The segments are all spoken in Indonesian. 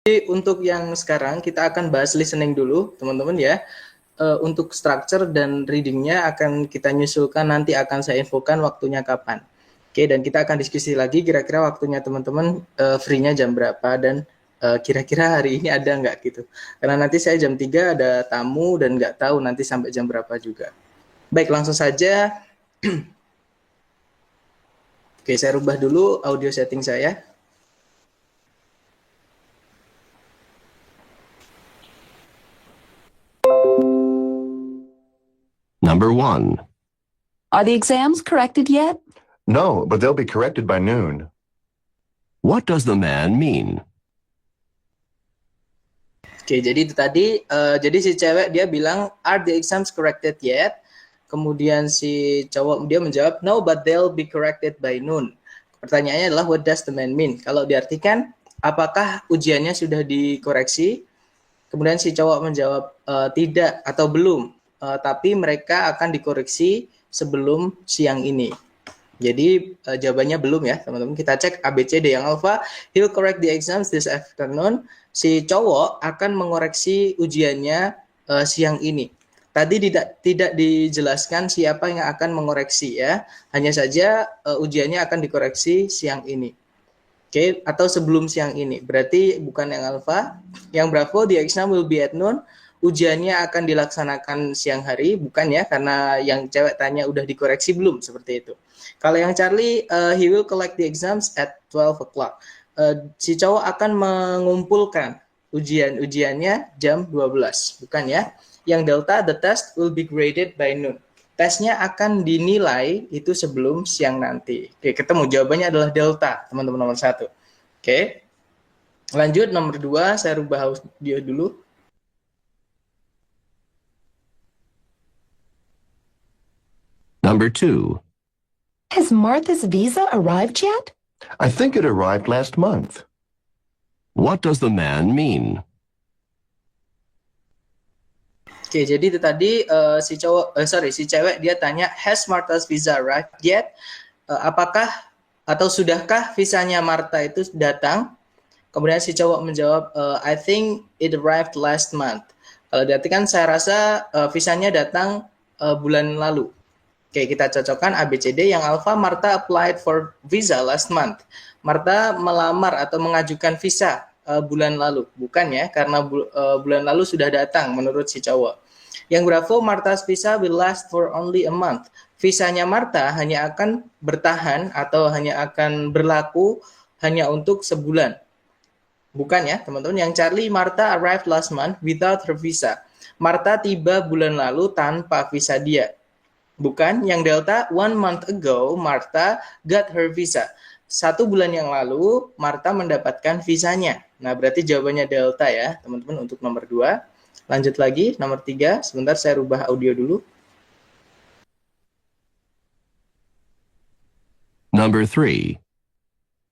Jadi untuk yang sekarang kita akan bahas listening dulu, teman-teman ya. Untuk structure dan readingnya akan kita nyusulkan, nanti akan saya infokan waktunya kapan. Oke, dan kita akan diskusi lagi kira-kira waktunya teman-teman free-nya jam berapa dan kira-kira hari ini ada nggak gitu. Karena nanti saya jam 3 ada tamu dan nggak tahu nanti sampai jam berapa juga. Baik, langsung saja. Oke, saya rubah dulu audio setting saya. Number 1. Are the exams corrected yet? No, but they'll be corrected by noon. What does the man mean? Oke, jadi itu tadi, jadi si cewek dia bilang, are the exams corrected yet? Kemudian si cowok dia menjawab, no, but they'll be corrected by noon. Pertanyaannya adalah, what does the man mean? Kalau diartikan, apakah ujiannya sudah dikoreksi? Kemudian si cowok menjawab, tidak atau belum, tapi mereka akan dikoreksi sebelum siang ini. Jadi jawabannya belum ya teman-teman. Kita cek ABCD. Yang alpha, he'll correct the exams this afternoon. Si cowok akan mengoreksi ujiannya siang ini. Tadi tidak dijelaskan siapa yang akan mengoreksi ya. Hanya saja ujiannya akan dikoreksi siang ini. Oke, atau sebelum siang ini. Berarti bukan yang alpha. Yang bravo, the exam will be at noon. Ujiannya akan dilaksanakan siang hari, bukan ya, karena yang cewek tanya udah dikoreksi belum, seperti itu. Kalau yang Charlie, he will collect the exams at 12 o'clock. Si cowok akan mengumpulkan ujiannya jam 12, bukan ya. Yang delta, the test will be graded by noon. Tesnya akan dinilai itu sebelum siang nanti. Oke, ketemu jawabannya adalah delta, teman-teman nomor 1. Oke. Lanjut nomor 2, saya rubah audio dulu. Number 2. Has Martha's visa arrived yet? I think it arrived last month. What does the man mean? Oke, jadi itu tadi si cewek dia tanya, has Martha's visa arrived yet? Apakah atau sudahkah visanya Martha itu datang? Kemudian si cowok menjawab, I think it arrived last month. Kalau diartikan saya rasa visanya datang bulan lalu. Oke, kita cocokkan ABCD. Yang alpha, Martha applied for visa last month. Martha melamar atau mengajukan visa bulan lalu. Bukan ya, karena bulan lalu sudah datang menurut si cowok. Yang bravo, Martha's visa will last for only a month. Visanya Martha hanya akan bertahan atau hanya akan berlaku hanya untuk sebulan. Bukan ya, teman-teman. Yang Charlie, Martha arrived last month without her visa. Martha tiba bulan lalu tanpa visa dia. Bukan. Yang delta, 1 month ago, Martha got her visa. 1 bulan yang lalu, Martha mendapatkan visanya. Nah, berarti jawabannya delta ya, teman-teman, untuk nomor 2. Lanjut lagi, nomor 3. Sebentar, saya rubah audio dulu. Number 3.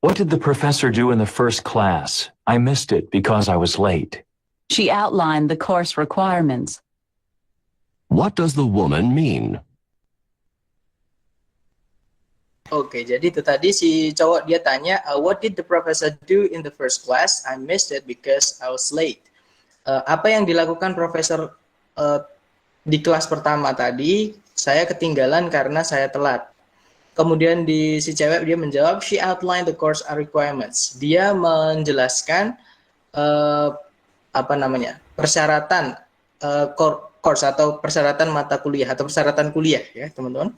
What did the professor do in the first class? I missed it because I was late. She outlined the course requirements. What does the woman mean? Oke, jadi itu tadi si cowok dia tanya, what did the professor do in the first class? I missed it because I was late. Apa yang dilakukan profesor di kelas pertama tadi? Saya ketinggalan karena saya telat. Kemudian si cewek dia menjawab, she outlined the course requirements. Dia menjelaskan persyaratan course atau persyaratan mata kuliah atau persyaratan kuliah ya, teman-teman.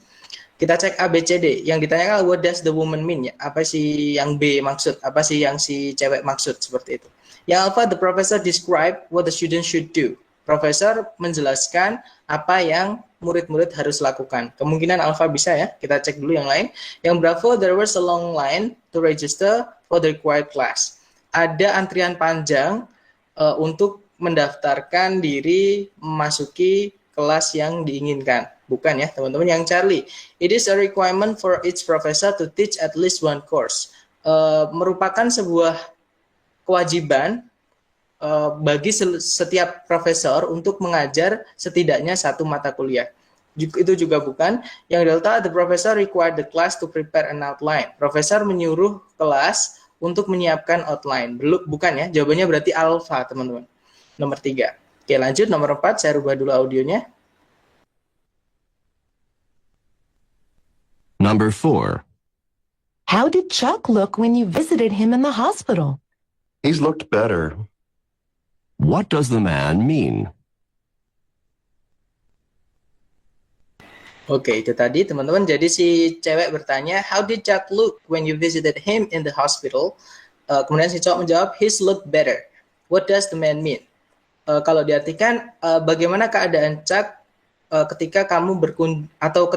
Kita cek ABCD. Yang ditanyakan, what does the woman mean? Ya, apa sih yang B maksud? Apa sih yang si cewek maksud? Seperti itu. Yang alpha, the professor describe what the student should do. Profesor menjelaskan apa yang murid-murid harus lakukan. Kemungkinan alpha bisa ya. Kita cek dulu yang lain. Yang bravo, there was a long line to register for the required class. Ada antrian panjang untuk mendaftarkan diri memasuki kelas yang diinginkan. Bukan ya, teman-teman. Yang Charlie, it is a requirement for each professor to teach at least one course. Merupakan sebuah kewajiban bagi setiap profesor untuk mengajar setidaknya 1 mata kuliah. Itu juga bukan. Yang delta, the professor required the class to prepare an outline. Profesor menyuruh kelas untuk menyiapkan outline. Bukan ya, jawabannya berarti alpha, teman-teman. Nomor 3. Oke, lanjut nomor 4, saya rubah dulu audionya. Number 4. How did Chuck look when you visited him in the hospital? He's looked better. What does the man mean? Oke, itu tadi teman-teman. Jadi si cewek bertanya, how did Chuck look when you visited him in the hospital? Kemudian si cowok menjawab, he's looked better. What does the man mean? Kalau diartikan, bagaimana keadaan Chuck ketika kamu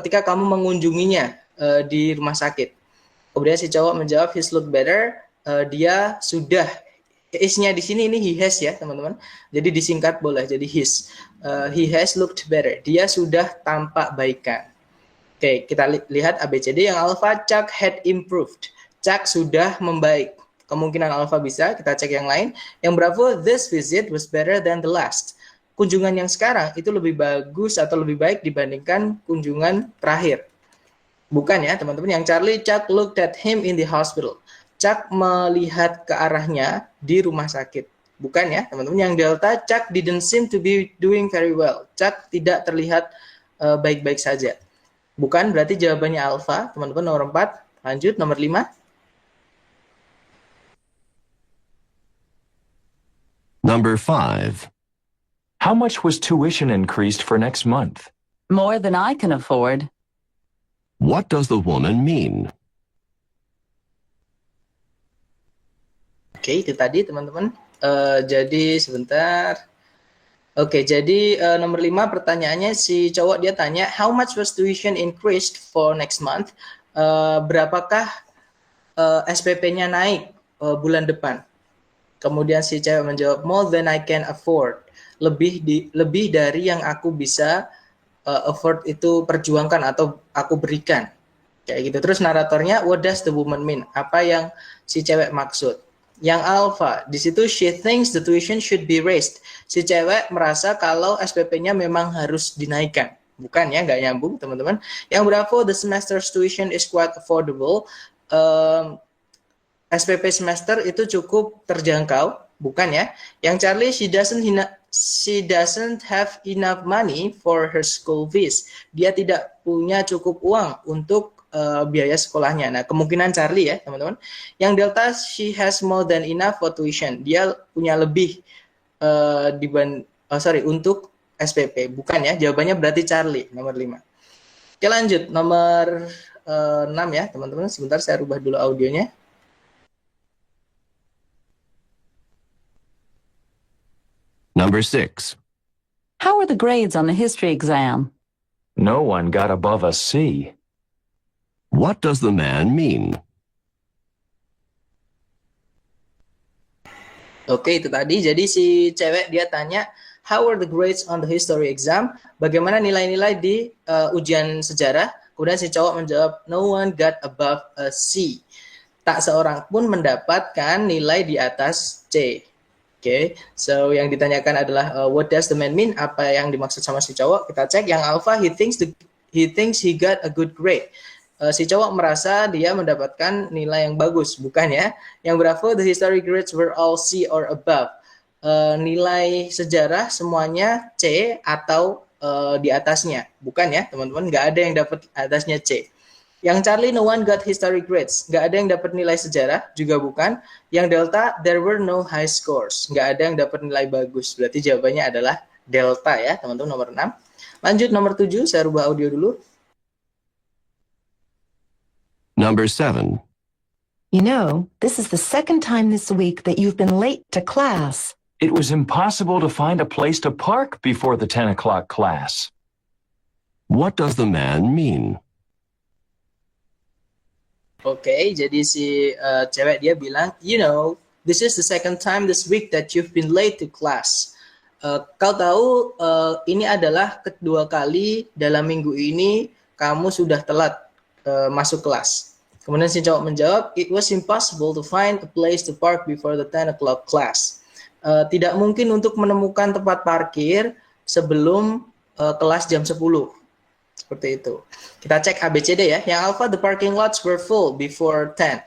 ketika kamu mengunjunginya di rumah sakit? Kemudian si cowok menjawab, he's looked better. Dia sudah, is-nya di sini ini he has ya teman-teman. Jadi disingkat boleh jadi his. He has looked better. Dia sudah tampak baikan. Oke, kita lihat ABCD yang alpha. Chuck had improved. Chuck sudah membaik. Kemungkinan alpha bisa. Kita cek yang lain. Yang bravo, this visit was better than the last. Kunjungan yang sekarang itu lebih bagus atau lebih baik dibandingkan kunjungan terakhir. Bukan ya teman-teman. Yang Charlie, Chuck looked at him in the hospital. Chuck melihat ke arahnya di rumah sakit. Bukan ya, teman-teman. Yang delta, Chuck didn't seem to be doing very well. Chuck tidak terlihat baik-baik saja. Bukan, berarti jawabannya alpha. Teman-teman, nomor 4. Lanjut, nomor 5. Number 5. How much was tuition increased for next month? More than I can afford. What does the woman mean? Oke, itu tadi teman-teman. Jadi sebentar. Oke, jadi nomor 5 pertanyaannya si cowok dia tanya, how much was tuition increased for next month? Berapakah SPP-nya naik bulan depan? Kemudian si cewek menjawab, more than I can afford. Lebih dari yang aku bisa afford itu perjuangkan atau aku berikan. Kayak gitu. Terus naratornya, what does the woman mean? Apa yang si cewek maksud? Yang alpha, di situ she thinks the tuition should be raised. Si cewek merasa kalau SPP-nya memang harus dinaikkan. Bukan ya, nggak nyambung teman-teman. Yang bravo, the semester's tuition is quite affordable. SPP semester itu cukup terjangkau. Bukan ya. Yang Charlie, she doesn't have enough money for her school fees. Dia tidak punya cukup uang untuk biaya sekolahnya. Nah, kemungkinan Charlie ya, teman-teman. Yang delta, she has more than enough for tuition. Dia punya lebih untuk SPP. Bukan ya, jawabannya berarti Charlie, nomor 5. Oke, lanjut. Nomor 6 ya, teman-teman. Sebentar, saya rubah dulu audionya. Number 6. How are the grades on the history exam? No one got above a C. What does the man mean? Oke, itu tadi. Jadi si cewek dia tanya, how are the grades on the history exam? Bagaimana nilai-nilai di ujian sejarah? Kemudian si cowok menjawab, no one got above a C. Tak seorang pun mendapatkan nilai di atas C. Oke, so yang ditanyakan adalah what does the man mean? Apa yang dimaksud sama si cowok? Kita cek. Yang alpha, he thinks he got a good grade. Si cowok merasa dia mendapatkan nilai yang bagus, bukan ya? Yang bravo, the history grades were all C or above. Nilai sejarah semuanya C atau di atasnya, bukan ya teman-teman? Nggak ada yang dapat atasnya C. Yang Charlie, no one got history grades. Nggak ada yang dapat nilai sejarah, juga bukan. Yang delta, there were no high scores. Nggak ada yang dapat nilai bagus. Berarti jawabannya adalah delta ya teman-teman, nomor 6. Lanjut nomor 7, saya rubah audio dulu. Number 7. You know, this is the second time this week that you've been late to class. It was impossible to find a place to park before the 10 o'clock class. What does the man mean? Oke, jadi si cewek dia bilang, you know, this is the second time this week that you've been late to class. Kau tahu, ini adalah kedua kali dalam minggu ini kamu sudah telat masuk kelas. Kemudian si cowok menjawab, it was impossible to find a place to park before the 10 o'clock class. Tidak mungkin untuk menemukan tempat parkir sebelum kelas jam 10. Seperti itu. Kita cek ABCD ya. Yang alpha, the parking lots were full before 10.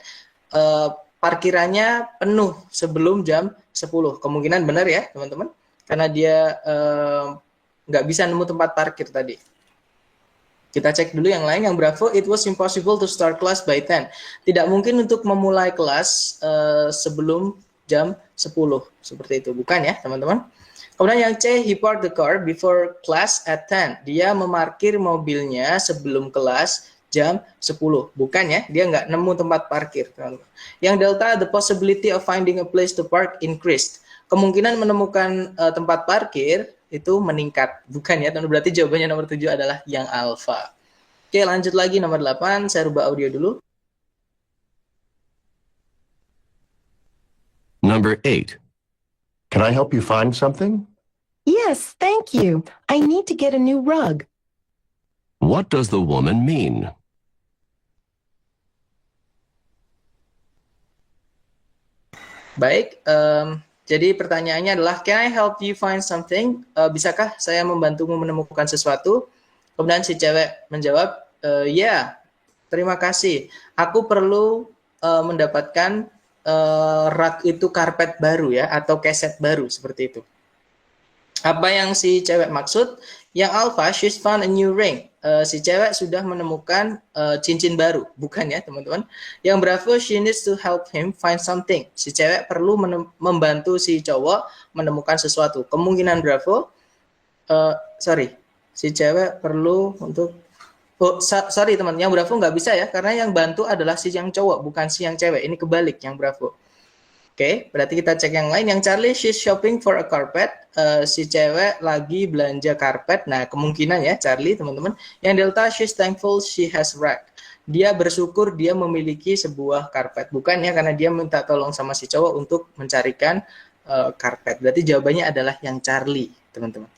parkirannya penuh sebelum jam 10. Kemungkinan benar ya, teman-teman. Karena dia nggak bisa nemu tempat parkir tadi. Kita cek dulu yang lain. Yang Bravo, it was impossible to start class by 10. Tidak mungkin untuk memulai kelas sebelum jam 10. Seperti itu. Bukan ya, teman-teman. Kemudian yang C, he parked the car before class at 10. Dia memarkir mobilnya sebelum kelas jam 10. Bukan ya, dia nggak nemu tempat parkir. Yang Delta, the possibility of finding a place to park increased. Kemungkinan menemukan tempat parkir itu meningkat. Bukan ya, berarti jawabannya nomor 7 adalah yang alfa. Oke, lanjut lagi nomor 8. Saya rubah audio dulu. Number 8. Can I help you find something? Yes, thank you. I need to get a new rug. What does the woman mean? Baik, jadi pertanyaannya adalah, can I help you find something? Bisakah saya membantumu menemukan sesuatu? Kemudian si cewek menjawab, ya, terima kasih. Aku perlu mendapatkan rug itu karpet baru ya, atau keset baru, seperti itu. Apa yang si cewek maksud? Yang alpha, she's found a new ring. Si cewek sudah menemukan cincin baru. Bukan ya, teman-teman. Yang bravo, she needs to help him find something. Si cewek perlu membantu si cowok menemukan sesuatu. Kemungkinan bravo, si cewek perlu untuk... sorry teman, yang bravo nggak bisa ya, karena yang bantu adalah si yang cowok, bukan si yang cewek. Ini kebalik, yang bravo. Oke, berarti kita cek yang lain. Yang Charlie, she's shopping for a carpet. Si cewek lagi belanja karpet. Nah, kemungkinan ya, Charlie, teman-teman. Yang Delta, she's thankful she has rug. Dia bersyukur dia memiliki sebuah karpet. Bukan ya, karena dia minta tolong sama si cowok untuk mencarikan karpet. Berarti jawabannya adalah yang Charlie, teman-teman.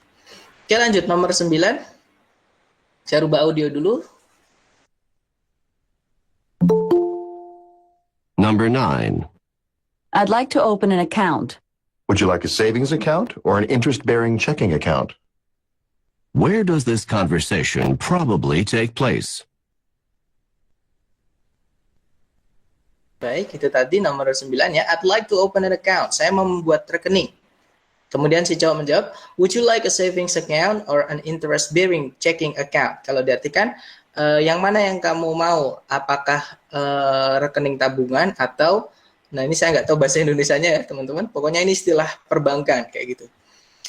Oke, lanjut. Nomor 9. Saya rubah audio dulu. Number 9. I'd like to open an account. Would you like a savings account or an interest-bearing checking account? Where does this conversation probably take place? Baik, itu tadi nomor 9 ya. I'd like to open an account. Saya mau membuat rekening. Kemudian si cowok menjawab, would you like a savings account or an interest-bearing checking account? Kalau diartikan, yang mana yang kamu mau? Apakah rekening tabungan atau... Nah, ini saya nggak tahu bahasa Indonesianya ya, teman-teman. Pokoknya ini istilah perbankan, kayak gitu.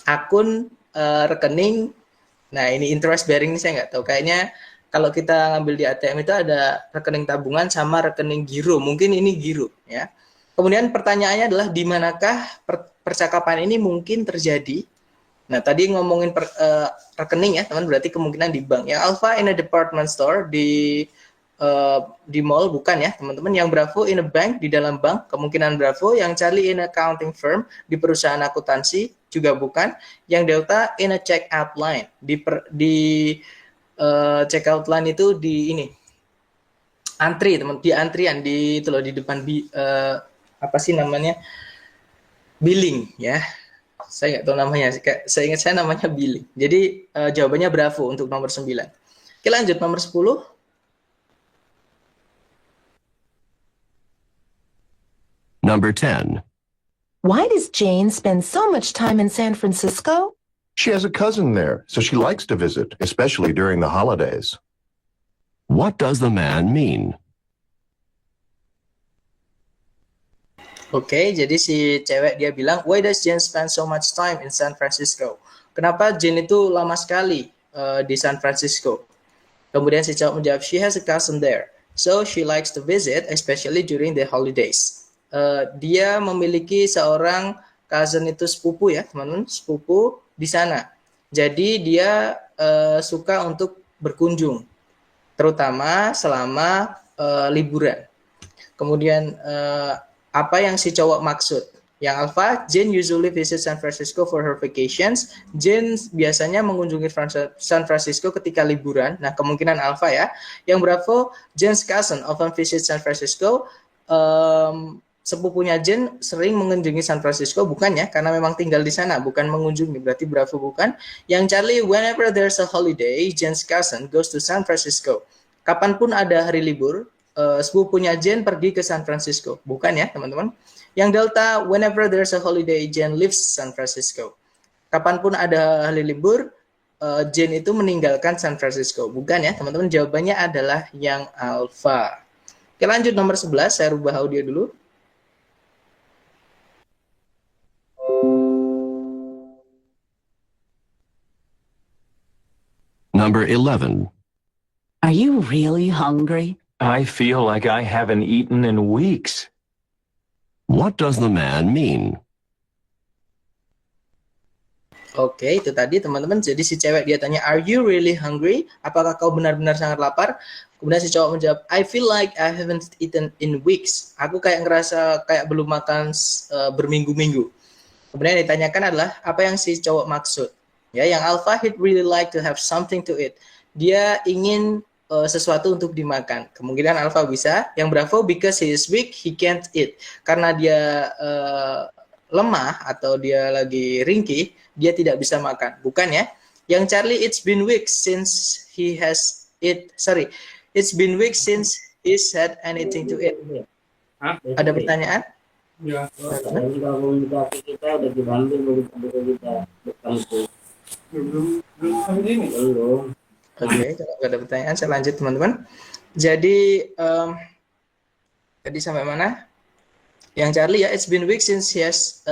Akun, rekening, nah ini interest bearing ini saya nggak tahu. Kayaknya kalau kita ngambil di ATM itu ada rekening tabungan sama rekening giro. Mungkin ini giro, ya. Kemudian pertanyaannya adalah, di manakah percakapan ini mungkin terjadi? Nah, tadi ngomongin rekening ya, teman, berarti kemungkinan di bank. Yang alpha in a department store, di mall, bukan ya teman-teman. Yang bravo in a bank, di dalam bank, kemungkinan bravo. Yang Charlie in a accounting firm, di perusahaan akuntansi, juga bukan. Yang Delta in a checkout line, di checkout line itu di ini antri, teman, di antrian, di itu loh, di depan apa sih namanya, billing ya, saya nggak tahu namanya, saya ingat saya namanya billing. Jadi jawabannya bravo untuk nomor 9. Oke, lanjut nomor 10. Number 10. Why does Jane spend so much time in San Francisco? She has a cousin there, so she likes to visit, especially during the holidays. What does the man mean? Oke, jadi si cewek dia bilang, why does Jane spend so much time in San Francisco? Kenapa Jane itu lama sekali di San Francisco? Kemudian si cowok menjawab, she has a cousin there, so she likes to visit, especially during the holidays. Dia memiliki seorang cousin, itu sepupu ya, teman-teman, sepupu di sana. Jadi dia suka untuk berkunjung, terutama selama liburan. Kemudian apa yang si cowok maksud? Yang alpha, Jane usually visits San Francisco for her vacations. Jane biasanya mengunjungi San Francisco ketika liburan. Nah, kemungkinan alpha ya. Yang bravo, Jane's cousin often visits San Francisco. Sepupunya Jane sering mengunjungi San Francisco, bukan ya, karena memang tinggal di sana, bukan mengunjungi, berarti bravo bukan. Yang Charlie, whenever there's a holiday, Jane's cousin goes to San Francisco. Kapanpun ada hari libur, sepupunya Jane pergi ke San Francisco. Bukan ya, teman-teman. Yang delta, whenever there's a holiday, Jane leaves San Francisco. Kapanpun ada hari libur, Jane itu meninggalkan San Francisco. Bukan ya, teman-teman. Jawabannya adalah yang alpha. Oke, lanjut nomor 11. Saya rubah audio dulu. Number 11. Are you really hungry? I feel like I haven't eaten in weeks. What does the man mean? Oke, itu tadi teman-teman. Jadi si cewek dia tanya, are you really hungry? Apakah kau benar-benar sangat lapar? Kemudian si cowok menjawab, I feel like I haven't eaten in weeks. Aku kayak ngerasa kayak belum makan berminggu-minggu. Kemudian yang ditanyakan adalah, apa yang si cowok maksud? Ya, yang alpha, he'd really like to have something to eat. Dia ingin sesuatu untuk dimakan. Kemungkinan alpha bisa. Yang bravo, because he is weak, he can't eat. Karena dia lemah atau dia lagi ringkih, dia tidak bisa makan. Bukan ya? Yang Charlie, it's been weeks since it's been weeks since he's had anything to eat. Ada pertanyaan? Ya, komunikasi kita udah diambil buku kita belum ini belum. Oke, kalau nggak ada pertanyaan saya lanjut teman-teman. Jadi tadi sampai mana? Yang Charlie ya, it's been weeks since he's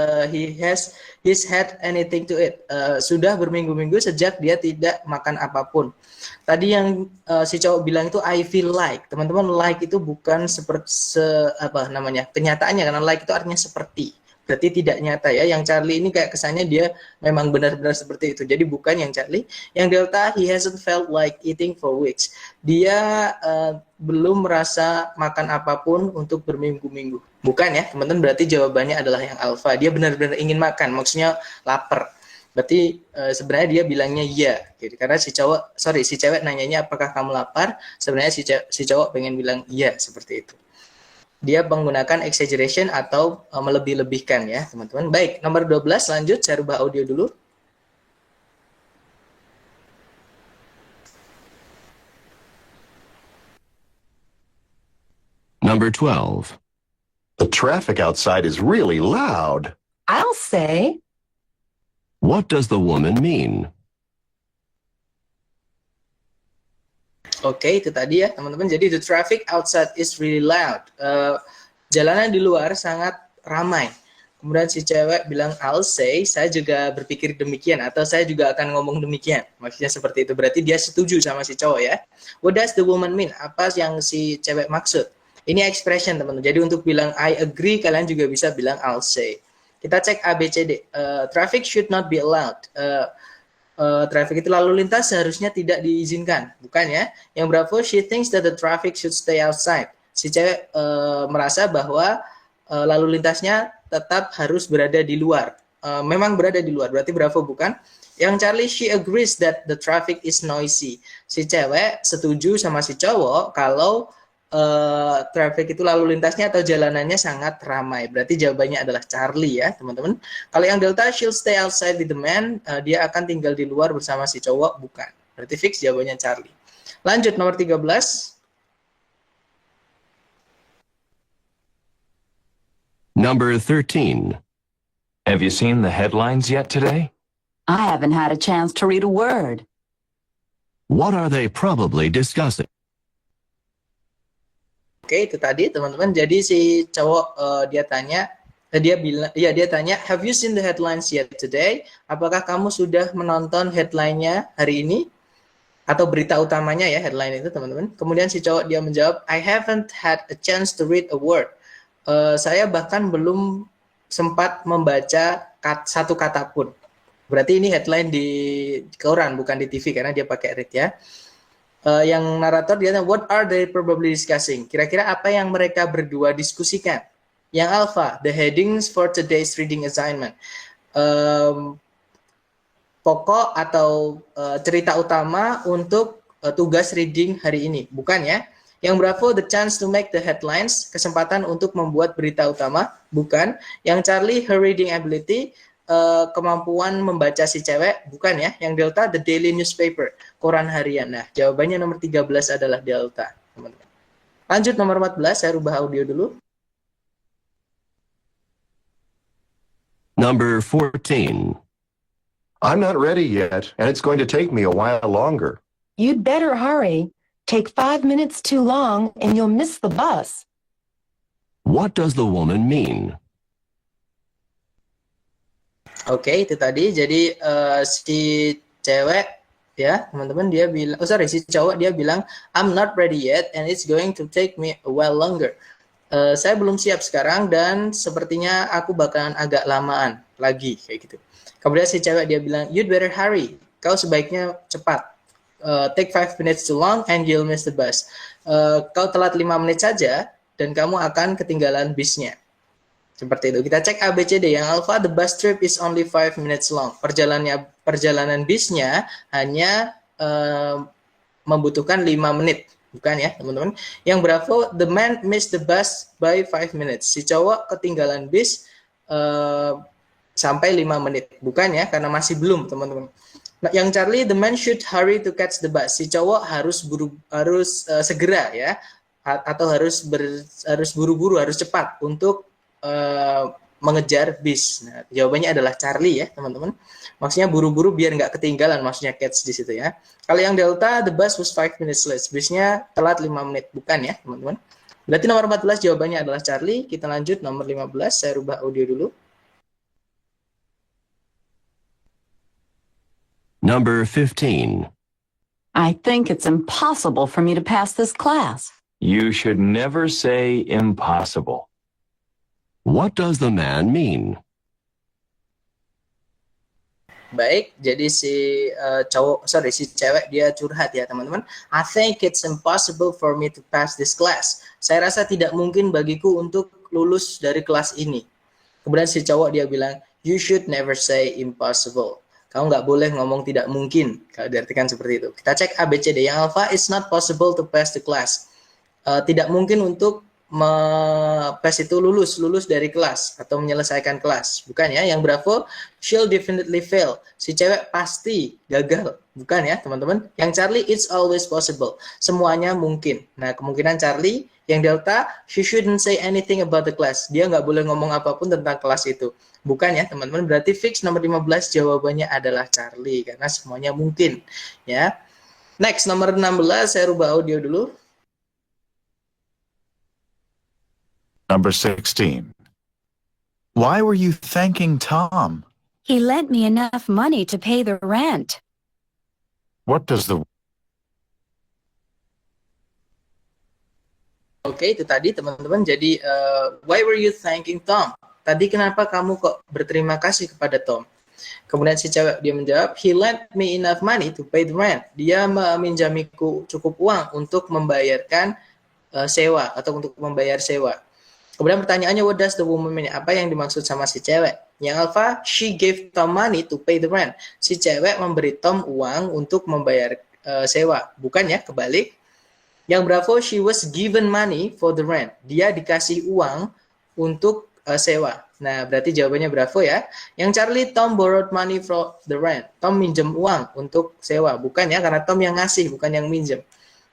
had anything to eat. Sudah berminggu-minggu sejak dia tidak makan apapun. Tadi yang si cowok bilang itu I feel like. Teman-teman, like itu bukan seperti kenyataannya, karena like itu artinya seperti. Berarti tidak nyata ya. Yang Charlie ini kayak kesannya dia memang benar-benar seperti itu. Jadi bukan yang Charlie. Yang delta, he hasn't felt like eating for weeks. Dia belum merasa makan apapun untuk berminggu-minggu. Bukan ya, teman-teman, berarti jawabannya adalah yang alpha. Dia benar-benar ingin makan, maksudnya lapar. Berarti sebenarnya dia bilangnya iya. Gitu. Karena si cewek nanyanya apakah kamu lapar? Sebenarnya si cowok pengen bilang iya, seperti itu. Dia menggunakan exaggeration atau melebih-lebihkan ya, teman-teman. Baik, nomor 12 lanjut, saya rubah audio dulu. Number 12. The traffic outside is really loud. I'll say, What does the woman mean? Oke, itu tadi ya, teman-teman. Jadi the traffic outside is really loud. Jalanan di luar sangat ramai. Kemudian si cewek bilang, I'll say, saya juga berpikir demikian, atau saya juga akan ngomong demikian. Maksudnya seperti itu. Berarti dia setuju sama si cowok ya. What does the woman mean? Apa yang si cewek maksud? Ini expression, teman-teman. Jadi untuk bilang I agree, kalian juga bisa bilang I'll say. Kita cek A, B, C, D. Traffic should not be allowed. Traffic itu lalu lintas seharusnya tidak diizinkan. Bukan ya. Yang bravo, she thinks that the traffic should stay outside. Si cewek merasa bahwa lalu lintasnya tetap harus berada di luar. Memang berada di luar, berarti bravo bukan. Yang Charlie, she agrees that the traffic is noisy. Si cewek setuju sama si cowok kalau traffic itu lalu lintasnya atau jalanannya sangat ramai. Berarti jawabannya adalah Charlie ya, teman-teman. Kalau yang delta, she'll stay outside with the man. Dia akan tinggal di luar bersama si cowok, bukan. Berarti fix jawabannya Charlie. Lanjut nomor 13. Number 13. Have you seen the headlines yet today? I haven't had a chance to read a word. What are they probably discussing? Oke, itu tadi teman-teman. Jadi si cowok dia tanya, have you seen the headlines yet today? Apakah kamu sudah menonton headline-nya hari ini? Atau berita utamanya ya, headline itu teman-teman. Kemudian si cowok dia menjawab, I haven't had a chance to read a word. Saya bahkan belum sempat membaca satu kata pun. Berarti ini headline di koran, bukan di TV, karena dia pakai read ya. Yang narator dia tanya, what are they probably discussing? Kira-kira apa yang mereka berdua diskusikan? Yang alpha, the headings for today's reading assignment. Pokok atau cerita utama untuk tugas reading hari ini, bukan ya? Yang bravo, the chance to make the headlines, kesempatan untuk membuat berita utama, bukan. Yang Charlie, her reading ability, kemampuan membaca si cewek, bukan ya. Yang delta, the daily newspaper, koran harian. Nah, jawabannya nomor 13 adalah delta, teman-teman. Lanjut nomor 14, saya rubah audio dulu. Number 14. I'm not ready yet, and it's going to take me a while longer. You'd better hurry. Take 5 minutes too long and you'll miss the bus. What does the woman mean? Oke, itu tadi. Jadi si cewek ya, teman-teman, dia bilang, si cowok dia bilang, I'm not ready yet and it's going to take me a while longer. Saya belum siap sekarang dan sepertinya aku bakalan agak lamaan lagi kayak gitu. Kemudian si cewek dia bilang, you'd better hurry. Kau sebaiknya cepat. Take 5 minutes too long and you'll miss the bus. Kau telat 5 menit saja dan kamu akan ketinggalan bisnya. Seperti itu. Kita cek ABCD. Yang alpha, the bus trip is only 5 minutes long. Perjalanan bisnya hanya membutuhkan 5 menit. Bukan ya, teman-teman. Yang Bravo, the man missed the bus by 5 minutes. Si cowok ketinggalan bis sampai 5 menit. Bukan ya, karena masih belum, teman-teman. Nah, yang Charlie, the man should hurry to catch the bus. Si cowok harus segera ya, atau harus buru-buru, harus cepat untuk mengejar bis. Nah, jawabannya adalah Charlie ya, teman-teman. Maksudnya buru-buru biar nggak ketinggalan, maksudnya catch di situ ya. Kalau yang Delta, the bus was 5 minutes late. Bisnya telat 5 menit, bukan ya, teman-teman. Berarti nomor 14 jawabannya adalah Charlie. Kita lanjut nomor 15. Saya rubah audio dulu. Number 15. I think it's impossible for me to pass this class. You should never say impossible. What does the man mean? Baik, jadi si cewek dia curhat ya, teman-teman. I think it's impossible for me to pass this class. Saya rasa tidak mungkin bagiku untuk lulus dari kelas ini. Kemudian si cowok dia bilang, you should never say impossible. Kamu nggak boleh ngomong tidak mungkin, kalau diartikan seperti itu. Kita cek ABCD. Yang alpha, it's not possible to pass the class. Tidak mungkin untuk pass itu lulus dari kelas atau menyelesaikan kelas. Bukan ya. Yang Bravo, she'll definitely fail. Si cewek pasti gagal. Bukan ya, teman-teman. Yang Charlie, it's always possible. Semuanya mungkin. Nah, kemungkinan Charlie. Yang Delta, she shouldn't say anything about the class. Dia nggak boleh ngomong apapun tentang kelas itu. Bukan ya, teman-teman. Berarti fix nomor 15 jawabannya adalah Charlie. Karena semuanya mungkin. Ya. Next, nomor 16. Saya rubah audio dulu. Number 16. Why were you thanking Tom? He lent me enough money to pay the rent. What does the... Oke, itu tadi teman-teman. Jadi, why were you thanking Tom? Tadi kenapa kamu kok berterima kasih kepada Tom? Kemudian si cewek dia menjawab, he lent me enough money to pay the rent. Dia meminjamiku cukup uang untuk membayarkan sewa atau untuk membayar sewa. Kemudian pertanyaannya, what does the woman mean? Apa yang dimaksud sama si cewek? Yang alpha, she gave Tom money to pay the rent. Si cewek memberi Tom uang untuk membayar sewa. Bukan ya, kebalik. Yang Bravo, she was given money for the rent. Dia dikasih uang untuk sewa. Nah, berarti jawabannya Bravo ya. Yang Charlie, Tom borrowed money from the rent. Tom minjem uang untuk sewa. Bukan ya, karena Tom yang ngasih, bukan yang minjem.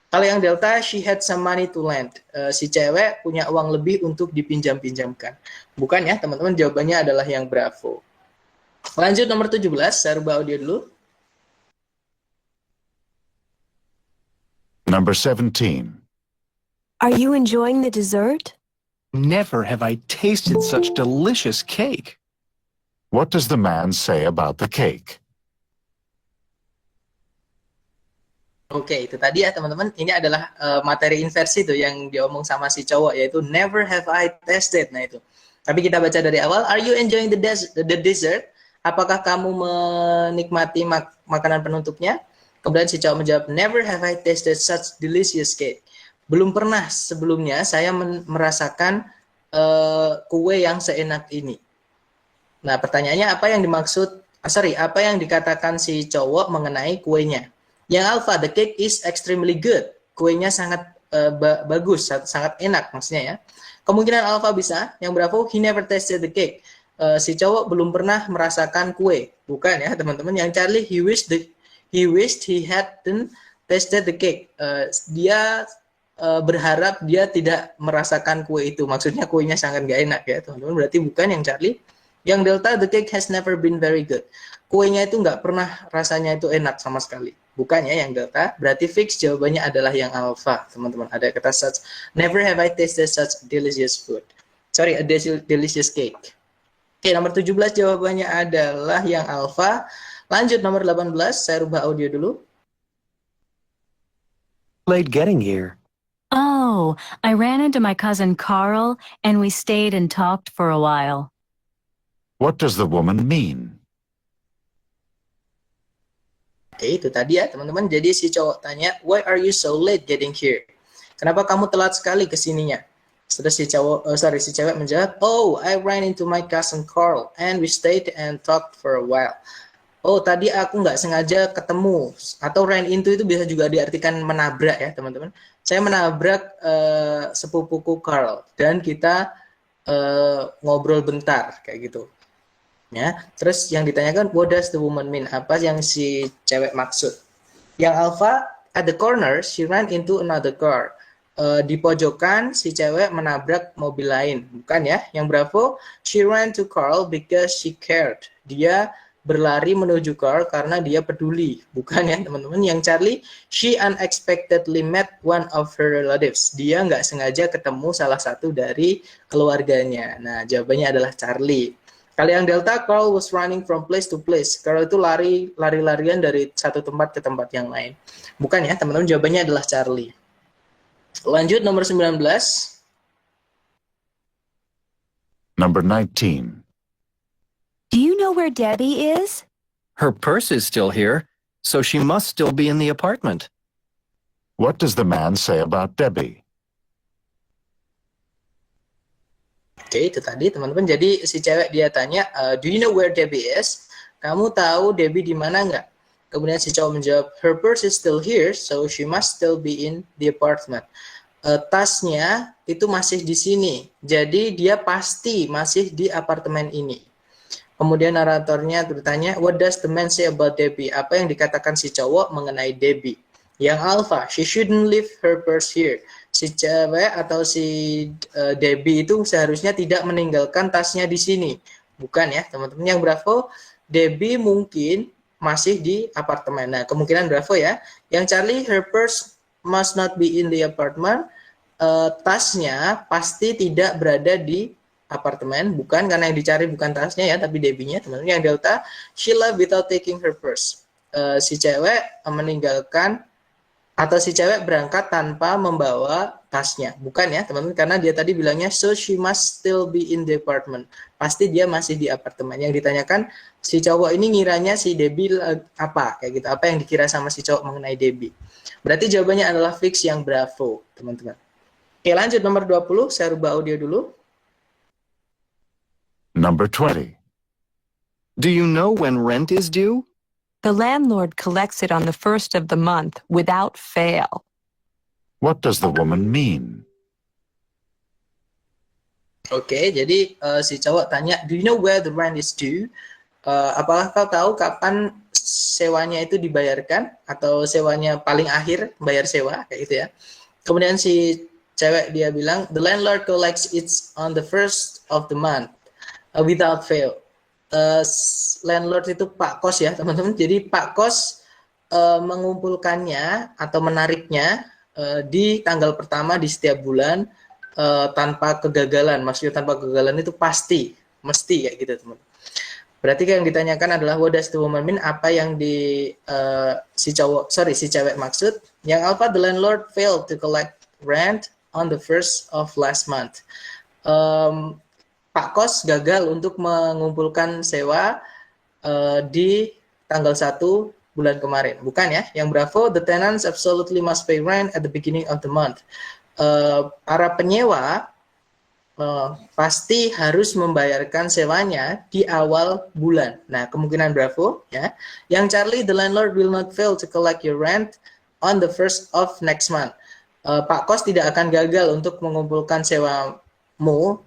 Kalau yang Delta, she had some money to lend. Si cewek punya uang lebih untuk dipinjam-pinjamkan. Bukan ya, teman-teman, jawabannya adalah yang Bravo. Lanjut nomor 17, saya rubah audio dulu. Number 17. Are you enjoying the dessert? Never have I tasted such delicious cake. What does the man say about the cake? Oke, itu tadi ya teman-teman. Ini adalah materi inversi tuh yang diomong sama si cowok, yaitu never have I tasted. Nah itu. Tapi kita baca dari awal. Are you enjoying the dessert? Apakah kamu menikmati makanan penutupnya? Kemudian si cowok menjawab, never have I tasted such delicious cake. Belum pernah sebelumnya saya merasakan kue yang seenak ini. Nah, pertanyaannya apa yang dimaksud? Apa yang dikatakan si cowok mengenai kuenya? Yang alpha, the cake is extremely good. Kuenya sangat bagus, sangat enak maksudnya ya. Kemungkinan alpha bisa. Yang Bravo, he never tasted the cake. Si cowok belum pernah merasakan kue. Bukan ya, teman-teman. Yang Charlie, he wished he hadn't tasted the cake. Dia berharap dia tidak merasakan kue itu. Maksudnya kuenya sangat gak enak ya teman-teman. Berarti bukan yang Charlie. Yang delta, the cake has never been very good. Kuenya itu nggak pernah rasanya itu enak sama sekali. Bukannya yang delta, berarti fix jawabannya adalah yang alpha, teman-teman. Ada kata such, never have I tasted such delicious food. Sorry, a delicious cake. Oke, nomor 17 jawabannya adalah yang alpha. Lanjut nomor 18, saya rubah audio dulu. Late getting here. Oh, I ran into my cousin Carl and we stayed and talked for a while. What does the woman mean? Oke, itu tadi ya teman-teman. Jadi si cowok tanya, why are you so late getting here? Kenapa kamu telat sekali kesininya? Terus si cewek menjawab, oh, I ran into my cousin Carl and we stayed and talked for a while. Oh, tadi aku nggak sengaja ketemu, atau ran into itu bisa juga diartikan menabrak ya teman-teman. Saya menabrak sepupuku Carl dan kita ngobrol bentar kayak gitu. Ya, terus yang ditanyakan, what does the woman mean? Apa yang si cewek maksud? Yang alpha, at the corner, she ran into another car. Di pojokan, si cewek menabrak mobil lain. Bukan ya? Yang bravo, she ran to Carl because she cared. Dia berlari menuju Carl karena dia peduli. Bukan ya teman-teman? Yang Charlie, she unexpectedly met one of her relatives. Dia nggak sengaja ketemu salah satu dari keluarganya. Nah, jawabannya adalah Charlie. Kalau yang delta, Carl was running from place to place. Carl itu lari-larian dari satu tempat ke tempat yang lain. Bukan ya, teman-teman, jawabannya adalah Charlie. Lanjut nomor 19. Number 19. Do you know where Debbie is? Her purse is still here, so she must still be in the apartment. What does the man say about Debbie? Oke, itu tadi teman-teman. Jadi si cewek dia tanya, do you know where Debbie is? Kamu tahu Debbie di mana nggak? Kemudian si cowok menjawab, her purse is still here, so she must still be in the apartment. Tasnya itu masih di sini, jadi dia pasti masih di apartemen ini. Kemudian naratornya bertanya, what does the man say about Debbie? Apa yang dikatakan si cowok mengenai Debbie? Yang alpha, she shouldn't leave her purse here. Si cewek atau si Debbie itu seharusnya tidak meninggalkan tasnya di sini. Bukan ya, teman-teman. Yang bravo, Debbie mungkin masih di apartemen. Nah, kemungkinan bravo ya. Yang Charlie, her purse must not be in the apartment. Tasnya pasti tidak berada di apartemen. Bukan, karena yang dicari bukan tasnya ya, tapi Debbie-nya, teman-teman. Yang delta, she left without taking her purse. Si cewek meninggalkan atau si cewek berangkat tanpa membawa tasnya. Bukan ya teman-teman, karena dia tadi bilangnya so she must still be in the apartment. Pasti dia masih di apartemen. Yang ditanyakan, si cowok ini ngiranya si Debbie apa? Kayak gitu. Apa yang dikira sama si cowok mengenai Debbie? Berarti jawabannya adalah fix yang bravo, teman-teman. Oke, lanjut nomor 20. Saya rubah audio dulu. Number 20. Do you know when rent is due? The landlord collects it on the first of the month without fail. What does the woman mean? Oke, jadi si cowok tanya, do you know where the rent is due? Apakah kau tahu kapan sewanya itu dibayarkan? Atau sewanya paling akhir bayar sewa, kayak gitu ya. Kemudian si cewek dia bilang, the landlord collects it on the first of the month without fail. Landlord itu Pak Kos ya teman-teman. Jadi Pak Kos mengumpulkannya atau menariknya di tanggal pertama di setiap bulan tanpa kegagalan. Maksudnya tanpa kegagalan itu pasti, mesti kayak gitu teman. Berarti yang ditanyakan adalah what does the woman mean? Apa yang si cewek maksud? Yang alpha, the landlord failed to collect rent on the first of last month. Pak Kos gagal untuk mengumpulkan sewa di tanggal 1 bulan kemarin. Bukan ya? Yang bravo, the tenants absolutely must pay rent at the beginning of the month. Para penyewa pasti harus membayarkan sewanya di awal bulan. Nah, kemungkinan bravo ya. Yang Charlie, the landlord will not fail to collect your rent on the first of next month. Pak Kos tidak akan gagal untuk mengumpulkan sewamu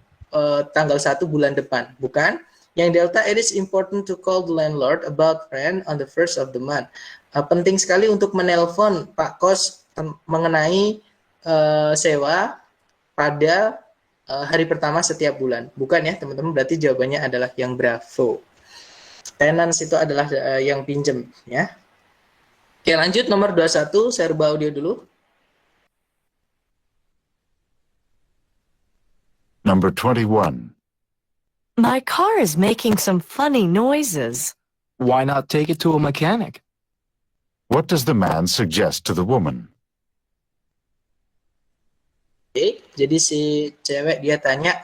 tanggal 1 bulan depan, bukan? Yang delta, it is important to call the landlord about rent on the first of the month. Penting sekali untuk menelpon Pak Kos mengenai sewa pada hari pertama setiap bulan. Bukan ya teman-teman, berarti jawabannya adalah yang Bravo. Tenants itu adalah yang pinjem ya. Oke, lanjut nomor 21, saya rubah audio dulu. Number 21. My car is making some funny noises. Why not take it to a mechanic? What does the man suggest to the woman? Oke, jadi si cewek dia tanya,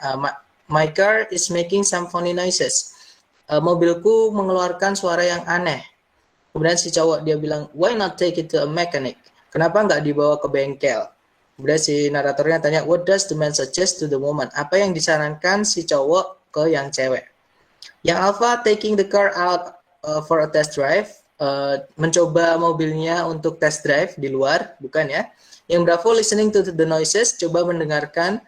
my car is making some funny noises. Mobilku mengeluarkan suara yang aneh. Kemudian si cowok dia bilang, why not take it to a mechanic? Kenapa nggak dibawa ke bengkel? Kemudian si naratornya tanya, what does the man suggest to the woman? Apa yang disarankan si cowok ke yang cewek? Yang alpha, taking the car out for a test drive. Mencoba mobilnya untuk test drive di luar, bukan ya? Yang Bravo, listening to the noises, coba mendengarkan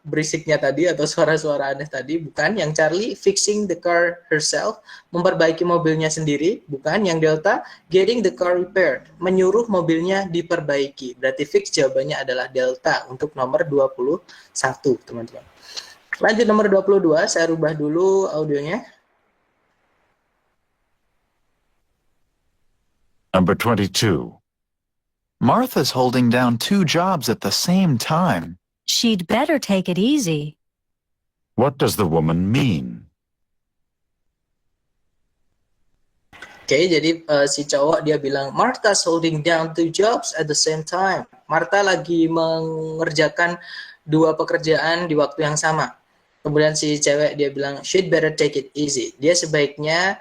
berisiknya tadi atau suara-suara aneh tadi, bukan. Yang Charlie, fixing the car herself, memperbaiki mobilnya sendiri, bukan. Yang Delta, getting the car repaired, menyuruh mobilnya diperbaiki. Berarti fix jawabannya adalah Delta untuk nomor 21, teman-teman. Lanjut nomor 22, saya rubah dulu audionya. Number 22. Martha's holding down 2 jobs at the same time. She'd better take it easy. What does the woman mean? Oke, jadi si cowok dia bilang, Martha's holding down 2 jobs at the same time. Martha lagi mengerjakan 2 pekerjaan di waktu yang sama. Kemudian si cewek dia bilang, she'd better take it easy. Dia sebaiknya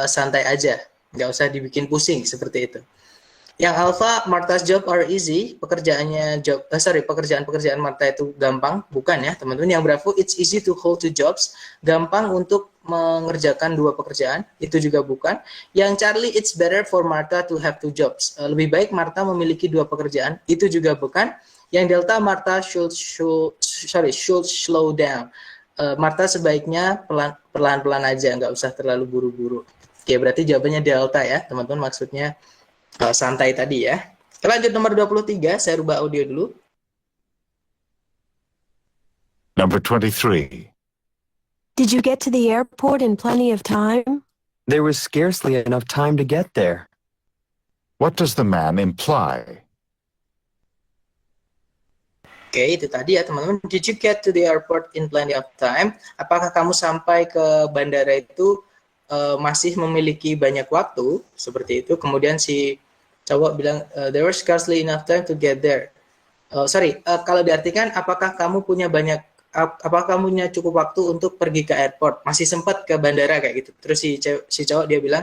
santai aja, nggak usah dibikin pusing seperti itu. Yang alpha, Martha's job are easy. Pekerjaan-pekerjaan Martha itu gampang, bukan ya teman-teman. Yang Bravo, it's easy to hold 2 jobs. Gampang untuk mengerjakan 2 pekerjaan, itu juga bukan. Yang Charlie, it's better for Martha to have 2 jobs. Lebih baik Martha memiliki 2 pekerjaan, itu juga bukan. Yang Delta, Martha should slow down. Martha sebaiknya pelan-pelan aja, nggak usah terlalu buru-buru. Oke, berarti jawabannya Delta ya teman-teman, maksudnya santai tadi ya. Lanjut nomor 23, saya rubah audio dulu. Number 23. Did you get to the airport in plenty of time? There was scarcely enough time to get there. What does the man imply? Oke, itu tadi ya teman-teman. Did you get to the airport in plenty of time? Apakah kamu sampai ke bandara itu masih memiliki banyak waktu? Seperti itu. Kemudian si cowok bilang, there was scarcely enough time to get there. Kalau diartikan, apakah kamu punya cukup waktu untuk pergi ke airport? Masih sempat ke bandara kayak gitu. Terus si cowok dia bilang,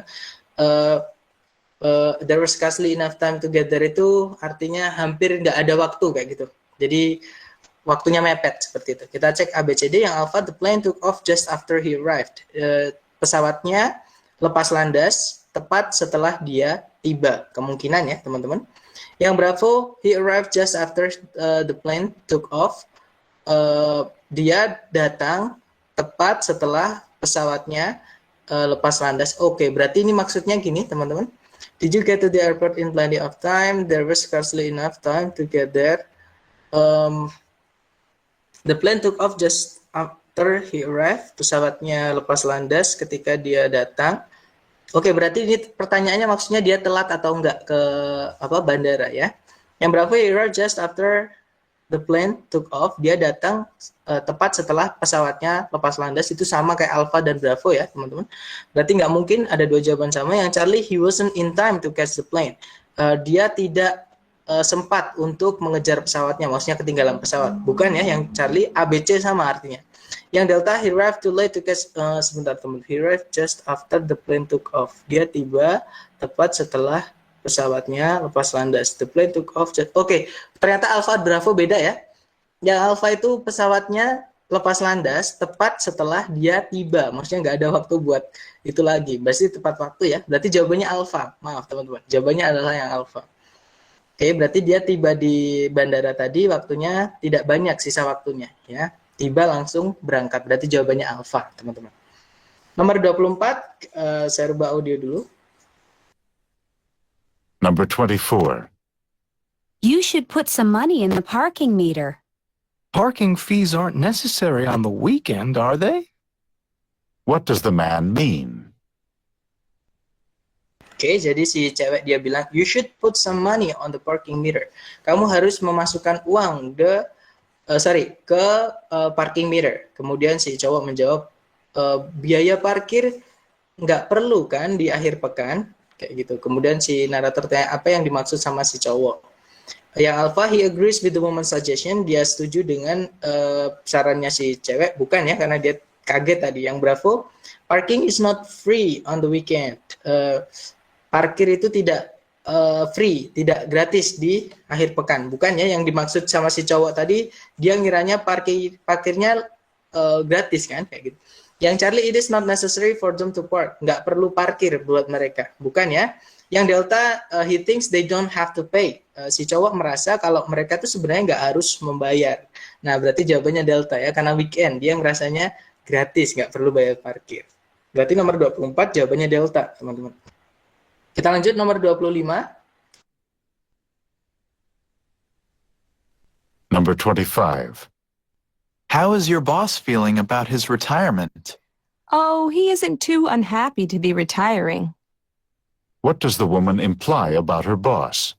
there was scarcely enough time to get there itu artinya hampir nggak ada waktu kayak gitu. Jadi waktunya mepet seperti itu. Kita cek ABCD. Yang alpha, the plane took off just after he arrived. Pesawatnya lepas landas tepat setelah dia tiba. Kemungkinan ya teman-teman. Yang Bravo, he arrived just after the plane took off. Dia datang tepat setelah pesawatnya lepas landas. Oke, berarti ini maksudnya gini teman-teman. Did you get to the airport in plenty of time? There was scarcely enough time to get there. The plane took off just after he arrived. Pesawatnya lepas landas ketika dia datang. Oke, berarti ini pertanyaannya maksudnya dia telat atau enggak ke bandara ya. Yang Bravo, he arrived just after the plane took off. Dia datang tepat setelah pesawatnya lepas landas. Itu sama kayak Alpha dan Bravo ya teman-teman. Berarti nggak mungkin ada 2 jawaban sama. Yang Charlie, he wasn't in time to catch the plane. Dia tidak sempat untuk mengejar pesawatnya, maksudnya ketinggalan pesawat. Bukan ya, yang Charlie ABC sama artinya. Yang Delta, he arrived too late to catch, sebentar teman, he arrived just after the plane took off. Dia tiba tepat setelah pesawatnya lepas landas. The plane took off just, oke, ternyata Alpha Bravo beda ya. Yang Alpha itu pesawatnya lepas landas tepat setelah dia tiba, maksudnya nggak ada waktu buat itu lagi. Berarti tepat waktu ya, berarti jawabannya Alpha. Maaf teman-teman, jawabannya adalah yang Alpha. Oke, berarti dia tiba di bandara tadi, waktunya tidak banyak sisa waktunya ya. Tiba langsung berangkat, berarti jawabannya Alpha, teman-teman. Nomor 24, saya rubah audio dulu. Number 24. You should put some money in the parking meter. Parking fees aren't necessary on the weekend, are they? What does the man mean? Oke, jadi si cewek dia bilang, you should put some money on the parking meter. Kamu harus memasukkan uang ke parking meter. Kemudian si cowok menjawab, biaya parkir nggak perlu kan di akhir pekan, kayak gitu. Kemudian si narator tanya apa yang dimaksud sama si cowok. Yang alpha, he agrees with the woman's suggestion. Dia setuju dengan sarannya si cewek, bukan ya, karena dia kaget tadi. Yang bravo, parking is not free on the weekend. Parkir itu tidak free, tidak gratis di akhir pekan. Bukannya yang dimaksud sama si cowok tadi, dia ngiranya parkirnya gratis kan, kayak gitu. Yang Charlie, it is not necessary for them to park. Nggak perlu parkir buat mereka. Bukan ya. Yang Delta, he thinks they don't have to pay. Si cowok merasa kalau mereka tuh sebenarnya nggak harus membayar. Nah, berarti jawabannya Delta ya, karena weekend. Dia ngerasanya gratis, nggak perlu bayar parkir. Berarti nomor 24 jawabannya Delta, teman-teman. Kita lanjut nomor 25. Number 25. How is your boss feeling about his retirement? Oh, he isn't too unhappy to be retiring. What does the woman imply about her boss?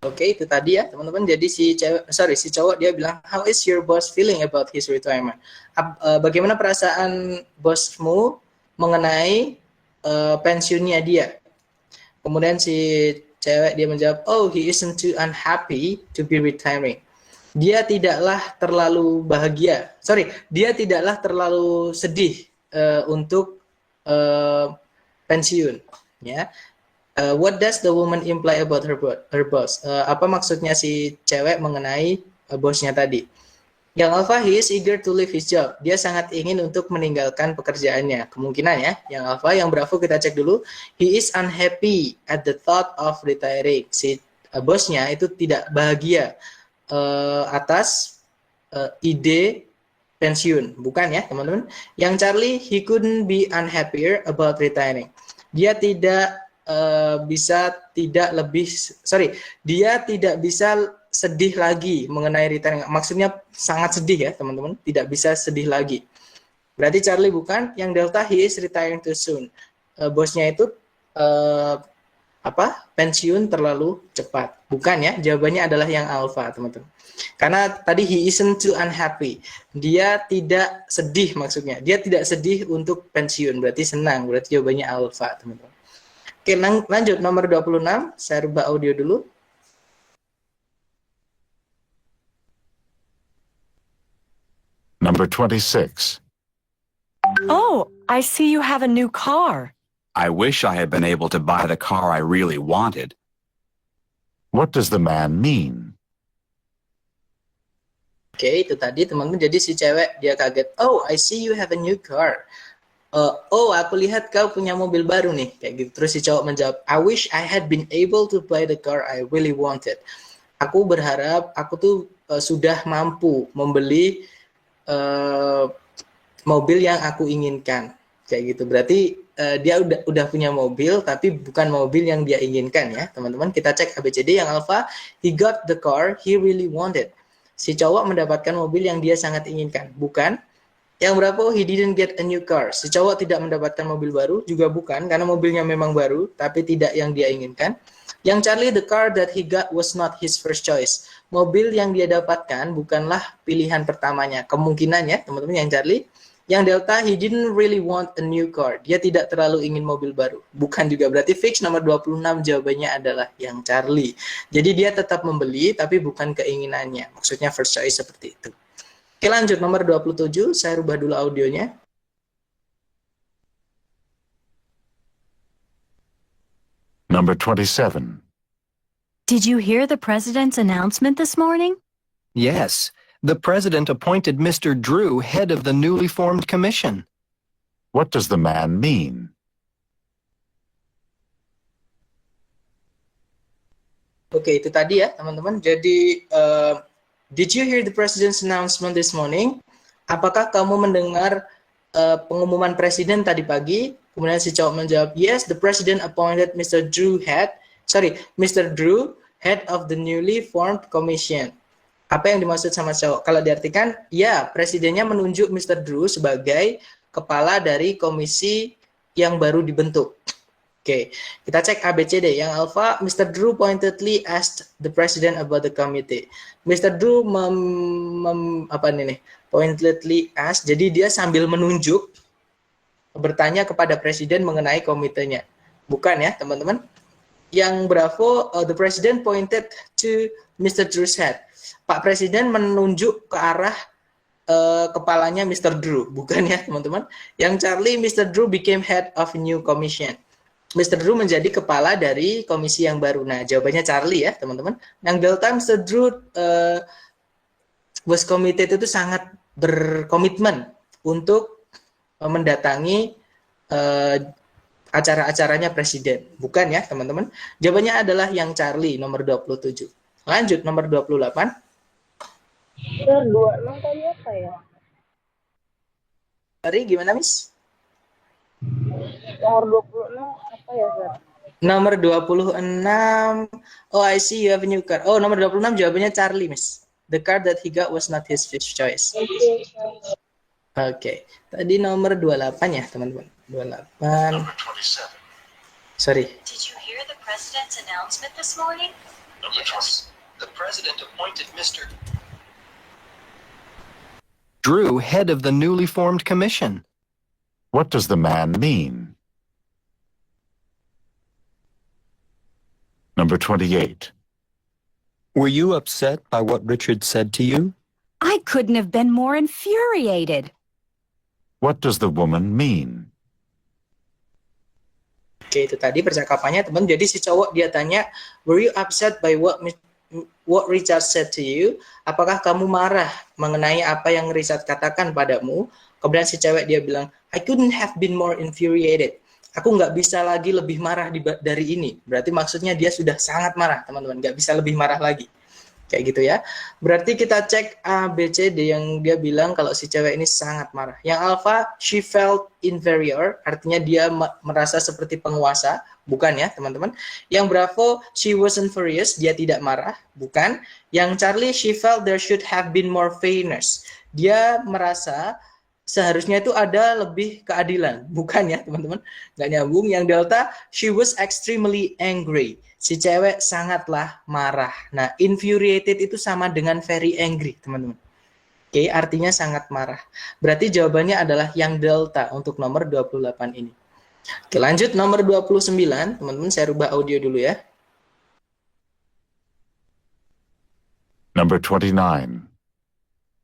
Oke, itu tadi ya, teman-teman. Jadi si cowok dia bilang, how is your boss feeling about his retirement? Bagaimana perasaan bosmu mengenai pensiunnya dia? Kemudian si cewek dia menjawab, oh, he isn't too unhappy to be retiring. Dia tidaklah terlalu sedih untuk pensiun. Ya. What does the woman imply about her boss? Apa maksudnya si cewek mengenai bosnya tadi? Yang alpha, he is eager to leave his job. Dia sangat ingin untuk meninggalkan pekerjaannya. Kemungkinan ya. Yang alpha, yang bravo kita cek dulu. He is unhappy at the thought of retiring. Si bosnya itu tidak bahagia atas ide pensiun. Bukan ya, teman-teman. Yang Charlie, he couldn't be unhappier about retiring. Dia tidak bisa sedih lagi mengenai retiring. Maksudnya sangat sedih ya, teman-teman. Tidak bisa sedih lagi. Berarti Charlie bukan. Yang Delta, he is retiring too soon. Bosnya itu pensiun terlalu cepat. Bukan ya, jawabannya adalah yang alpha, teman-teman. Karena tadi he isn't too unhappy. Dia tidak sedih maksudnya. Dia tidak sedih untuk pensiun. Berarti senang. Berarti jawabannya alpha, teman-teman. Oke, lanjut nomor 26. Saya rubah audio dulu. Number 26. Oh, I see you have a new car. I wish I had been able to buy the car I really wanted. What does the man mean? Oke, itu tadi teman-teman. Jadi si cewek dia kaget. Oh, I see you have a new car. Oh, aku lihat kau punya mobil baru nih, kayak gitu. Terus si cowok menjawab, I wish I had been able to buy the car I really wanted. Aku berharap aku tuh sudah mampu membeli mobil yang aku inginkan, kayak gitu. Berarti dia udah punya mobil, tapi bukan mobil yang dia inginkan ya, teman-teman. Kita cek ABCD. Yang alpha, he got the car he really wanted. Si cowok mendapatkan mobil yang dia sangat inginkan, bukan. Yang berapa? He didn't get a new car. Si cowok tidak mendapatkan mobil baru, juga bukan, karena mobilnya memang baru, tapi tidak yang dia inginkan. Yang Charlie, the car that he got was not his first choice. Mobil yang dia dapatkan bukanlah pilihan pertamanya. Kemungkinannya, teman-teman, yang Charlie. Yang Delta, he didn't really want a new car. Dia tidak terlalu ingin mobil baru. Bukan juga, berarti fix nomor 26 jawabannya adalah yang Charlie. Jadi dia tetap membeli, tapi bukan keinginannya. Maksudnya first choice seperti itu. Oke, lanjut nomor 27. Saya rubah dulu audionya. Number 27. Did you hear the president's announcement this morning? Yes, the president appointed Mr. Drew head of the newly formed commission. What does the man mean? Oke, itu tadi ya, teman-teman. Jadi, did you hear the president's announcement this morning? Apakah kamu mendengar pengumuman presiden tadi pagi. Kemudian si cowok menjawab, yes, the president appointed Mr. Drew, head of the newly formed commission. Apa yang dimaksud sama cowok? Kalau diartikan, ya, presidennya menunjuk Mr. Drew sebagai kepala dari komisi yang baru dibentuk. Oke, kita cek ABCD. Yang alpha, Mr. Drew pointedly asked the president about the committee. Mr. Drew pointedly asked, jadi dia sambil menunjuk, bertanya kepada presiden mengenai komitenya. Bukan ya, teman-teman? Yang bravo, the president pointed to Mr. Drew's head. Pak Presiden menunjuk ke arah kepalanya Mr. Drew. Bukan ya, teman-teman? Yang Charlie, Mr. Drew became head of a new commission. Mr. Drew menjadi kepala dari komisi yang baru. Nah, jawabannya Charlie ya, teman-teman. Yang Delta, Mr. Drew was committed itu sangat berkomitmen untuk mendatangi acara-acaranya presiden. Bukan ya, teman-teman. Jawabannya adalah yang Charlie, nomor 27. Lanjut, nomor 28. 26 tadi apa ya? Sorry, gimana, Miss? Nomor 26 apa ya, Sir? Nomor 26. Oh, I see you have a new car. Oh, nomor 26 jawabannya Charlie, Miss. The car that he got was not his first choice. Oke. Tadi nomor 28 ya, teman-teman. 28. Sorry. Did you hear the president's announcement this morning? Yes. The president appointed Mr. Drew, head of the newly formed commission. What does the man mean? Number 28. Were you upset by what Richard said to you? I couldn't have been more infuriated. What does the woman mean? Oke, itu tadi percakapannya, teman. Jadi si cowok dia tanya, were you upset by what Richard said to you? Apakah kamu marah mengenai apa yang Richard katakan padamu? Kemudian si cewek dia bilang, I couldn't have been more infuriated. Aku nggak bisa lagi lebih marah dari ini. Berarti maksudnya dia sudah sangat marah, teman-teman. Nggak bisa lebih marah lagi. Kayak gitu ya. Berarti kita cek A, B, C, D yang dia bilang kalau si cewek ini sangat marah. Yang alpha, she felt inferior. Artinya dia merasa seperti penguasa. Bukan ya, teman-teman. Yang bravo, she wasn't furious. Dia tidak marah. Bukan. Yang Charlie, she felt there should have been more fairness. Dia merasa seharusnya itu ada lebih keadilan. Bukan ya, teman-teman. Nggak nyambung. Yang Delta, she was extremely angry. Si cewek sangatlah marah. Nah, infuriated itu sama dengan very angry, teman-teman. Oke, artinya sangat marah. Berarti jawabannya adalah yang Delta untuk nomor 28 ini. Oke, lanjut nomor 29. Teman-teman, saya rubah audio dulu ya. Number 29.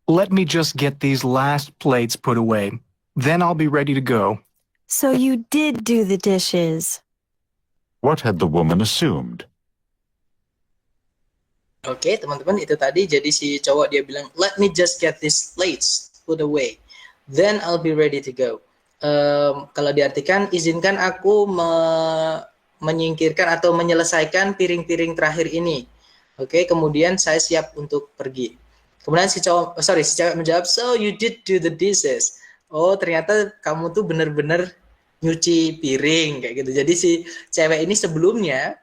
Let me just get these last plates put away. Then I'll be ready to go. So you did do the dishes. What had the woman assumed? Oke, teman-teman, itu tadi. Jadi si cowok dia bilang, let me just get these plates put away. Then I'll be ready to go. Kalau diartikan, izinkan aku menyingkirkan atau menyelesaikan piring-piring terakhir ini. Oke, kemudian saya siap untuk pergi. Kemudian si cewek menjawab, so you did do the dishes. Oh, ternyata kamu tuh bener-bener nyuci piring kayak gitu. Jadi si cewek ini sebelumnya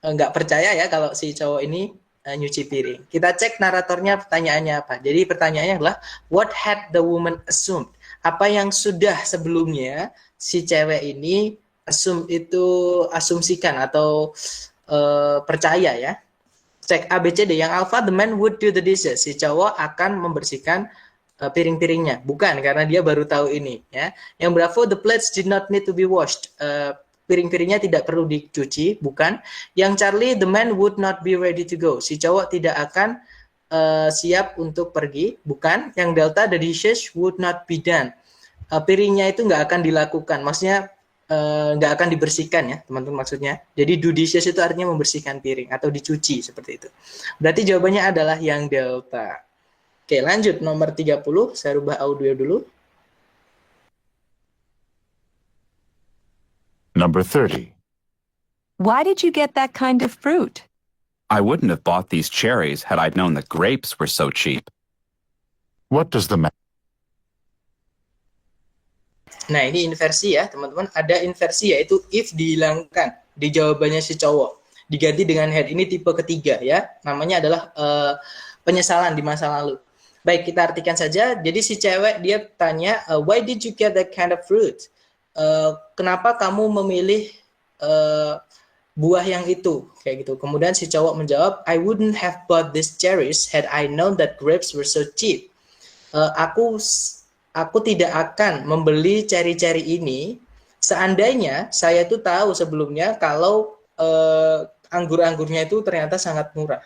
nggak percaya ya kalau si cowok ini nyuci piring. Kita cek naratornya pertanyaannya apa. Jadi pertanyaannya adalah what had the woman assumed? Apa yang sudah sebelumnya si cewek ini asumsikan atau percaya ya. Cek ABCD. Yang alpha, the man would do the dishes. Si cowok akan membersihkan piring-piringnya. Bukan, karena dia baru tahu ini. Ya. Yang bravo, the plates did not need to be washed. Piring-piringnya tidak perlu dicuci. Bukan. Yang Charlie, the man would not be ready to go. Si cowok tidak akan siap untuk pergi. Bukan. Yang Delta, the dishes would not be done. Piringnya itu nggak akan dilakukan. Maksudnya nggak akan dibersihkan ya, teman-teman maksudnya. Jadi do dishes itu artinya membersihkan piring atau dicuci seperti itu. Berarti jawabannya adalah yang Delta. Oke, lanjut nomor 30. Saya rubah audio dulu. Number 30. Why did you get that kind of fruit? I wouldn't have bought these cherries had I known the grapes were so cheap. What does the man... Nah, ini inversi ya, teman-teman. Ada inversi yaitu if dihilangkan di jawabannya si cowok, diganti dengan had. Ini tipe ketiga ya. Namanya adalah penyesalan di masa lalu. Baik, kita artikan saja. Jadi si cewek dia tanya, why did you get that kind of fruit? Kenapa kamu memilih buah yang itu? Kayak gitu. Kemudian si cowok menjawab, I wouldn't have bought these cherries had I known that grapes were so cheap. Aku tidak akan membeli ceri-ceri ini seandainya saya tuh tahu sebelumnya kalau anggur-anggurnya itu ternyata sangat murah.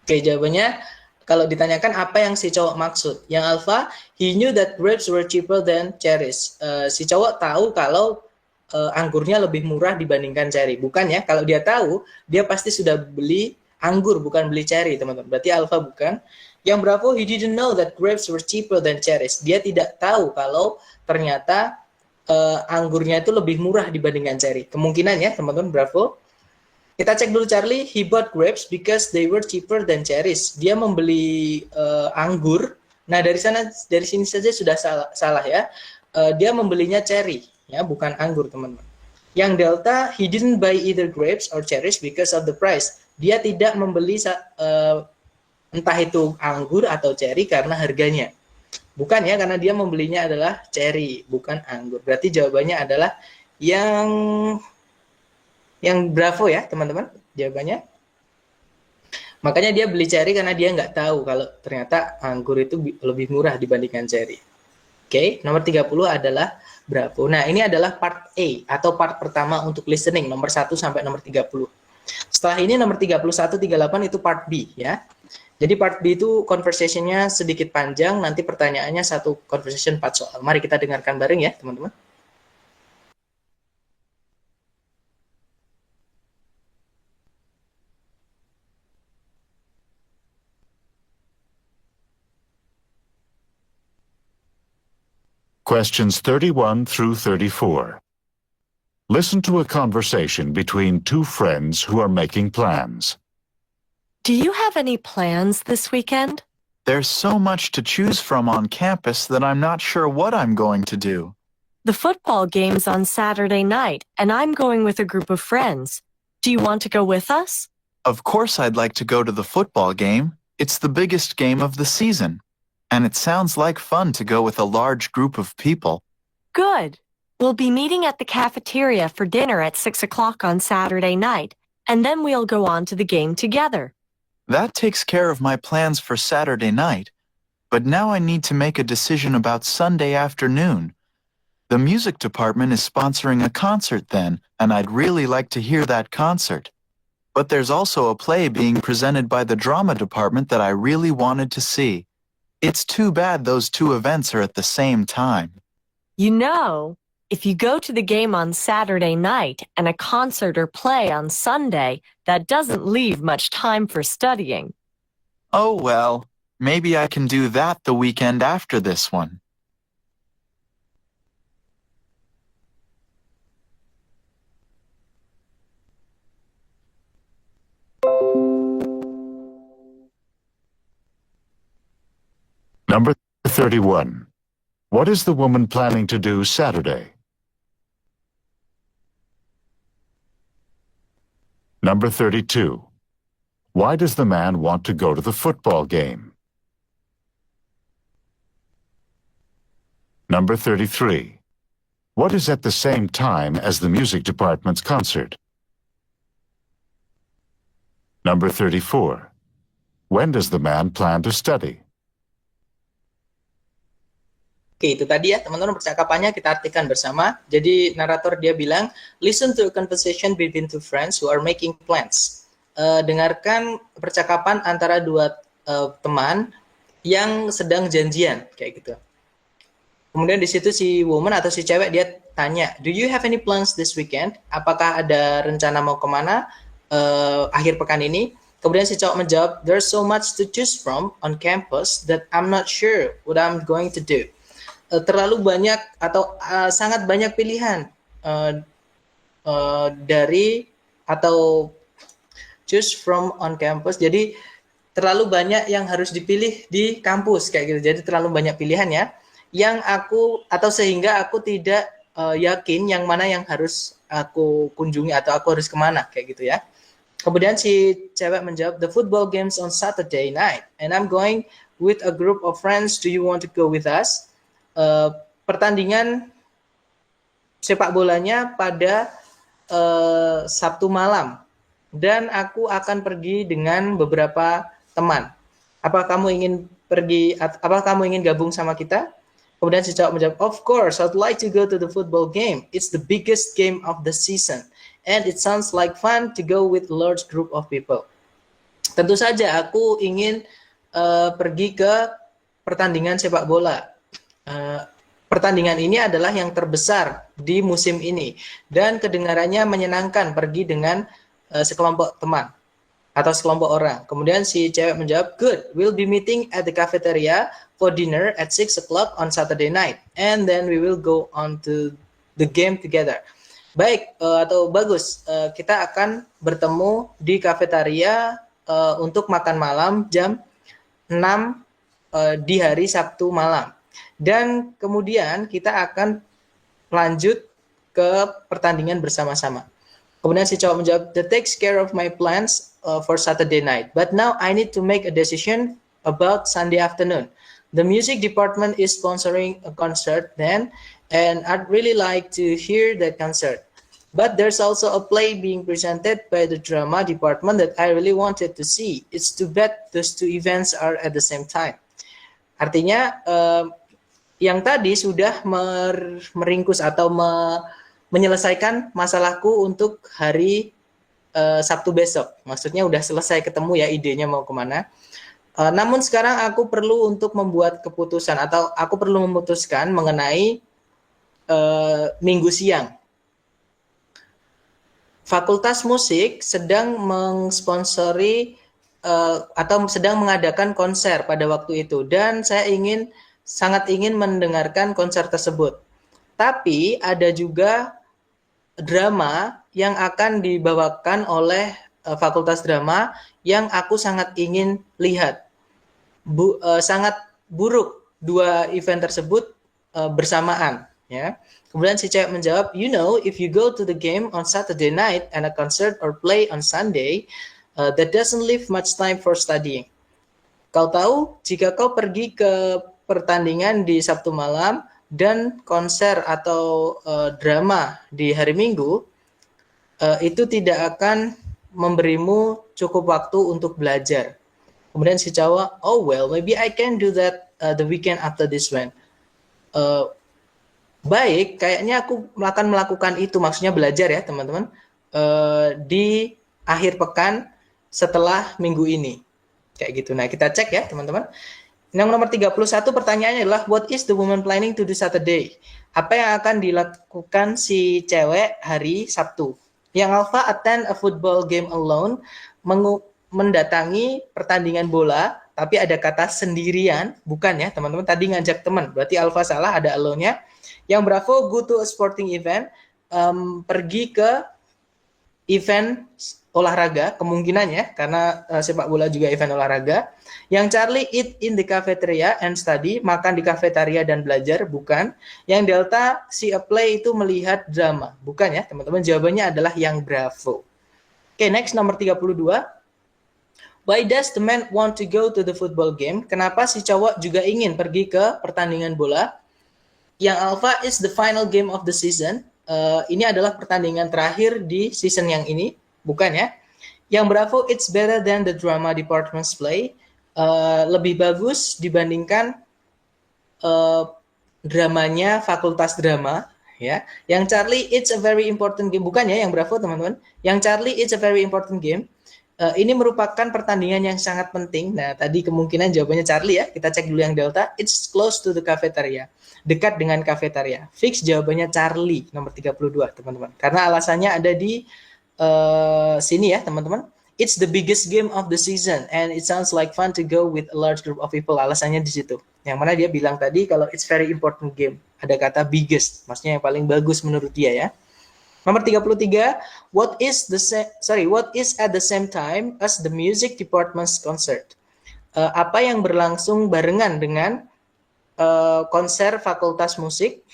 Oke, jawabannya kalau ditanyakan apa yang si cowok maksud. Yang alpha, he knew that grapes were cheaper than cherries. Si cowok tahu kalau anggurnya lebih murah dibandingkan ceri. Bukan ya, kalau dia tahu, dia pasti sudah beli anggur, bukan beli ceri, teman-teman. Berarti alpha bukan. Yang bravo, he didn't know that grapes were cheaper than cherries. Dia tidak tahu kalau ternyata anggurnya itu lebih murah dibandingkan ceri. Kemungkinan ya, teman-teman, bravo. Kita cek dulu Charlie, he bought grapes because they were cheaper than cherries. Dia membeli anggur. Nah, dari sini saja sudah salah ya. Dia membelinya ceri, ya, bukan anggur, teman-teman. Yang delta, he didn't buy either grapes or cherries because of the price. Dia tidak membeli entah itu anggur atau ceri karena harganya. Bukan ya, karena dia membelinya adalah ceri, bukan anggur. Berarti jawabannya adalah yang bravo ya, teman-teman, jawabannya. Makanya dia beli ceri karena dia nggak tahu kalau ternyata anggur itu lebih murah dibandingkan ceri. Oke, nomor 30 adalah bravo. Nah, ini adalah part A atau part pertama untuk listening, nomor 1 sampai nomor 30. Setelah ini nomor 31, 38 itu part B ya. Jadi part B itu conversation-nya sedikit panjang, nanti pertanyaannya satu conversation 4 soal. Mari kita dengarkan bareng ya, teman-teman. Questions 31 through 34. Listen to a conversation between two friends who are making plans. Do you have any plans this weekend? There's so much to choose from on campus that I'm not sure what I'm going to do. The football game's on Saturday night, and I'm going with a group of friends. Do you want to go with us? Of course I'd like to go to the football game. It's the biggest game of the season. And it sounds like fun to go with a large group of people. Good. We'll be meeting at the cafeteria for dinner at 6 o'clock on Saturday night, and then we'll go on to the game together. That takes care of my plans for Saturday night. But now I need to make a decision about Sunday afternoon. The music department is sponsoring a concert then, and I'd really like to hear that concert. But there's also a play being presented by the drama department that I really wanted to see. It's too bad those two events are at the same time. You know, if you go to the game on Saturday night and a concert or play on Sunday, that doesn't leave much time for studying. Oh well, maybe I can do that the weekend after this one. Number 31. What is the woman planning to do Saturday? Number 32. Why does the man want to go to the football game? Number 33. What is at the same time as the music department's concert? Number 34. When does the man plan to study? Oke, itu tadi ya teman-teman percakapannya kita artikan bersama. Jadi narator dia bilang, listen to a conversation between two friends who are making plans. Dengarkan percakapan antara dua teman yang sedang janjian, kayak gitu. Kemudian di situ si woman atau si cewek dia tanya, do you have any plans this weekend? Apakah ada rencana mau kemana akhir pekan ini? Kemudian si cowok menjawab, there's so much to choose from on campus that I'm not sure what I'm going to do. Terlalu banyak atau sangat banyak pilihan dari atau choose from on campus. Jadi terlalu banyak yang harus dipilih di kampus kayak gitu. Jadi terlalu banyak pilihan ya. sehingga aku tidak yakin yang mana yang harus aku kunjungi atau aku harus kemana kayak gitu ya. Kemudian si cewek menjawab, the football games on Saturday night and I'm going with a group of friends. Do you want to go with us? Pertandingan sepak bolanya pada Sabtu malam dan aku akan pergi dengan beberapa teman. Apa kamu ingin gabung sama kita? Kemudian si cowok menjawab, of course, I'd like to go to the football game. It's the biggest game of the season. And it sounds like fun to go with a large group of people. Tentu saja aku ingin pergi ke pertandingan sepak bola. Pertandingan ini adalah yang terbesar di musim ini. Dan kedengarannya menyenangkan pergi dengan sekelompok teman atau sekelompok orang. Kemudian si cewek menjawab, good, we'll be meeting at the cafeteria for dinner at 6 o'clock on Saturday night. And then we will go on to the game together. Baik, atau bagus, kita akan bertemu di kafetaria untuk makan malam jam 6 di hari Sabtu malam. Dan kemudian kita akan lanjut ke pertandingan bersama-sama. Kemudian si cowok menjawab, that takes care of my plans for Saturday night. But now I need to make a decision about Sunday afternoon. The music department is sponsoring a concert then, and I'd really like to hear that concert. But there's also a play being presented by the drama department that I really wanted to see. It's too bad those two events are at the same time. Artinya, yang tadi sudah meringkus atau menyelesaikan masalahku untuk hari Sabtu besok. Maksudnya udah selesai ketemu ya idenya mau kemana. Namun sekarang aku perlu untuk membuat keputusan atau aku perlu memutuskan mengenai minggu siang. Fakultas Musik sedang mensponsori atau sedang mengadakan konser pada waktu itu dan saya sangat ingin mendengarkan konser tersebut. Tapi ada juga drama yang akan dibawakan oleh Fakultas Drama yang aku sangat ingin lihat. Sangat buruk dua event tersebut bersamaan ya. Kemudian si cewek menjawab, you know, if you go to the game on Saturday night and a concert or play on Sunday, that doesn't leave much time for studying. Kau tahu, jika kau pergi ke pertandingan di Sabtu malam dan konser atau drama di hari Minggu, itu tidak akan memberimu cukup waktu untuk belajar. Kemudian si cowok, oh well, maybe I can do that the weekend after this one. Baik, kayaknya aku akan melakukan itu, maksudnya belajar ya teman-teman, di akhir pekan setelah minggu ini. Kayak gitu. Nah, kita cek ya teman-teman. Yang nomor 31 pertanyaannya adalah, what is the woman planning to do Saturday? Apa yang akan dilakukan si cewek hari Sabtu? Yang Alpha attend a football game alone, mendatangi pertandingan bola, tapi ada kata sendirian, bukan ya teman-teman, tadi ngajak teman, berarti Alpha salah, ada alone-nya. Yang Bravo, go to a sporting event, pergi ke event olahraga, kemungkinannya, karena sepak bola juga event olahraga. Yang Charlie, eat in the cafeteria and study, makan di kafetaria dan belajar, bukan. Yang Delta, see a play, itu melihat drama, bukan ya teman-teman, jawabannya adalah yang Bravo. Oke, next nomor 32. Why does the man want to go to the football game? Kenapa si cowok juga ingin pergi ke pertandingan bola? Yang Alpha is the final game of the season. Ini adalah pertandingan terakhir di season yang ini, bukan ya. Yang Bravo, it's better than the drama department's play. Lebih bagus dibandingkan dramanya Fakultas Drama. Ya. Yang Charlie, it's a very important game. Bukan ya yang Bravo teman-teman. Yang Charlie, it's a very important game. Ini merupakan pertandingan yang sangat penting. Nah, tadi kemungkinan jawabannya Charlie ya. Kita cek dulu yang Delta. It's close to the cafeteria. Dekat dengan kafetaria. Fix jawabannya Charlie, nomor 32, teman-teman. Karena alasannya ada di sini ya, teman-teman. It's the biggest game of the season and it sounds like fun to go with a large group of people. Alasannya di situ. Yang mana dia bilang tadi kalau it's very important game. Ada kata biggest, maksudnya yang paling bagus menurut dia ya. Nomor 33, what is at the same time as the music department's concert? Apa yang berlangsung barengan dengan konser fakultas musik.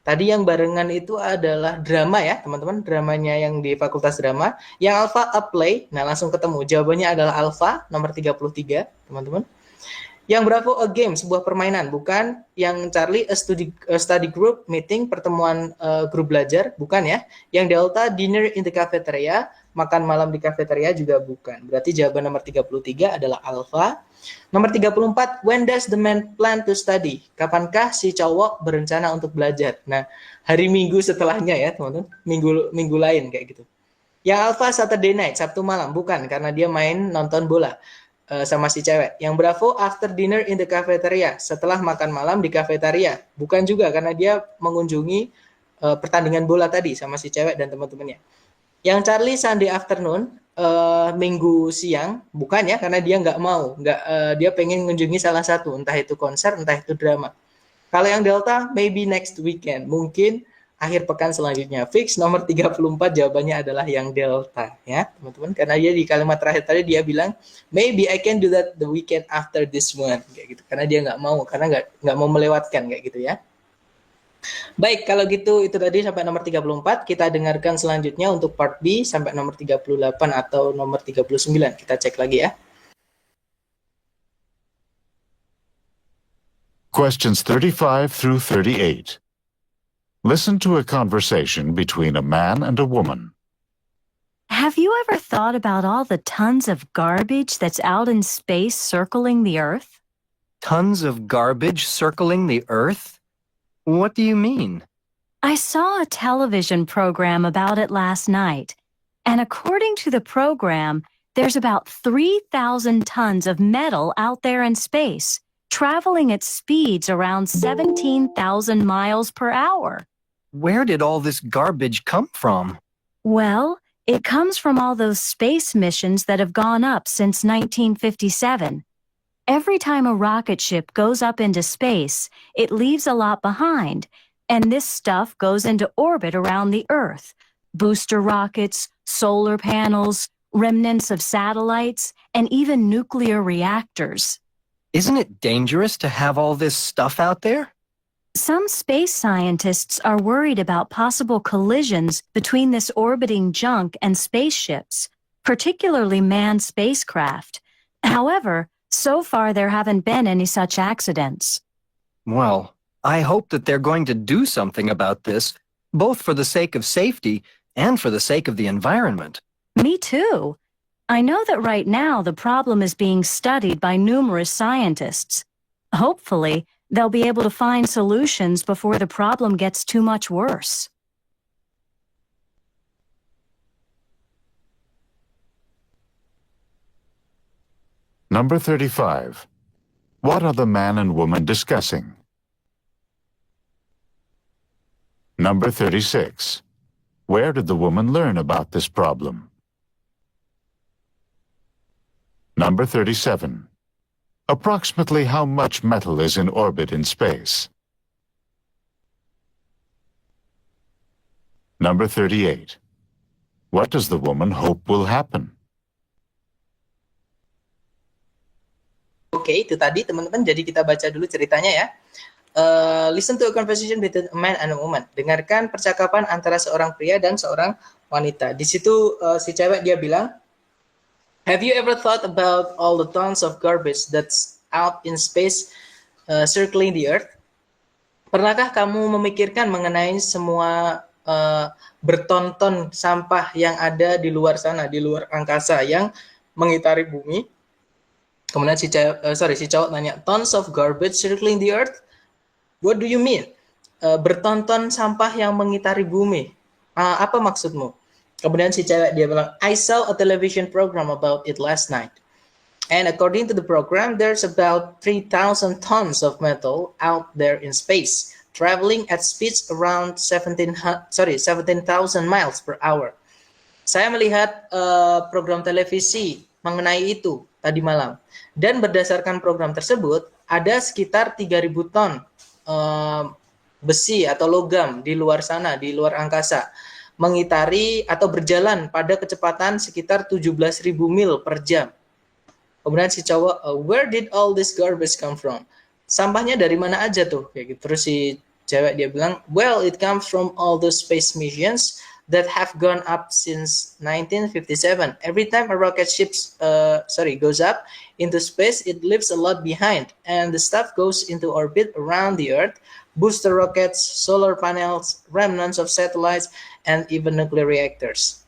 Tadi yang barengan itu adalah drama ya, teman-teman. Dramanya yang di fakultas drama. Yang alpha, a play. Nah, langsung ketemu. Jawabannya adalah alpha, nomor 33, teman-teman. Yang bravo, a game, sebuah permainan. Bukan. Yang Charlie, a study group meeting, pertemuan grup belajar. Bukan ya. Yang delta, dinner in the cafeteria, makan malam di cafeteria juga bukan. Berarti jawaban nomor 33 adalah alpha. Nomor 34, when does the man plan to study? Kapankah si cowok berencana untuk belajar? Nah, hari Minggu setelahnya ya, teman-teman. Minggu lain kayak gitu. Yang alpha, Saturday night, Sabtu malam. Bukan, karena dia main nonton bola sama si cewek. Yang bravo, after dinner in the cafeteria, setelah makan malam di cafeteria. Bukan juga, karena dia mengunjungi pertandingan bola tadi sama si cewek dan teman-temannya. Yang Charlie, Sunday afternoon, Minggu siang. Bukan ya, karena dia nggak mau. Dia pengen mengunjungi salah satu, entah itu konser, entah itu drama. Kalau yang delta, maybe next weekend. Mungkin akhir pekan selanjutnya. Fix nomor 34 jawabannya adalah yang delta ya, teman-teman. Karena dia di kalimat terakhir tadi dia bilang, maybe I can do that the weekend after this one, kayak gitu. Karena dia nggak mau, karena nggak mau melewatkan kayak gitu ya. Baik, kalau gitu itu tadi sampai nomor 34. Kita dengarkan selanjutnya untuk part B sampai nomor 38 atau nomor 39. Kita cek lagi ya. Questions 35 through 38. Listen to a conversation between a man and a woman. Have you ever thought about all the tons of garbage that's out in space circling the Earth? Tons of garbage circling the Earth? What do you mean? I saw a television program about it last night, and according to the program, there's about 3,000 tons of metal out there in space, traveling at speeds around 17,000 miles per hour. Where did all this garbage come from? Well, it comes from all those space missions that have gone up since 1957. Every time a rocket ship goes up into space, it leaves a lot behind, and this stuff goes into orbit around the Earth. Booster rockets, solar panels, remnants of satellites, and even nuclear reactors. Isn't it dangerous to have all this stuff out there? Some space scientists are worried about possible collisions between this orbiting junk and spaceships, particularly manned spacecraft. However, so far there haven't been any such accidents. Well, I hope that they're going to do something about this, both for the sake of safety and for the sake of the environment. Me too. I know that right now the problem is being studied by numerous scientists. Hopefully, they'll be able to find solutions before the problem gets too much worse. Number 35. What are the man and woman discussing? Number 36. Where did the woman learn about this problem? Number 37. Approximately how much metal is in orbit in space? Number 38. What does the woman hope will happen? Oke, itu tadi teman-teman. Jadi kita baca dulu ceritanya ya. Listen to a conversation between a man and a woman. Dengarkan percakapan antara seorang pria dan seorang wanita. Di situ si cewek dia bilang, have you ever thought about all the tons of garbage that's out in space circling the Earth? Pernahkah kamu memikirkan mengenai semua bertonton sampah yang ada di luar sana, di luar angkasa yang mengitari bumi? Kemudian si cowok nanya, tons of garbage circling the Earth? What do you mean? Bertonton sampah yang mengitari bumi. Apa maksudmu? Kemudian si cewek dia bilang, I saw a television program about it last night. And according to the program, there's about 3,000 tons of metal out there in space, traveling at speeds around 17,000 miles per hour. Saya melihat program televisi mengenai itu tadi malam. Dan berdasarkan program tersebut, ada sekitar 3.000 ton besi atau logam di luar sana, di luar angkasa, mengitari atau berjalan pada kecepatan sekitar 17.000 mil per jam. Kemudian si cowok, where did all this garbage come from? sampahnya dari mana aja tuh? Kayak gitu. Terus si cewek dia bilang, well, it comes from all those space missions that have gone up since 1957. Every time a rocket ship goes up into space, it leaves a lot behind, and the stuff goes into orbit around the Earth. Booster rockets, solar panels, remnants of satellites, and even nuclear reactors.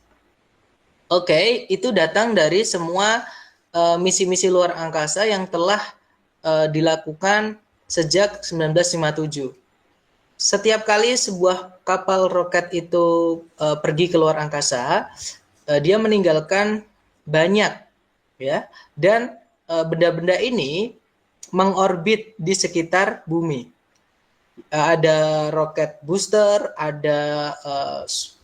Oke, itu datang dari semua misi-misi luar angkasa yang telah dilakukan sejak 1957. Setiap kali sebuah kapal roket itu pergi ke luar angkasa, dia meninggalkan banyak, ya, dan benda-benda ini mengorbit di sekitar bumi. Ada roket booster, ada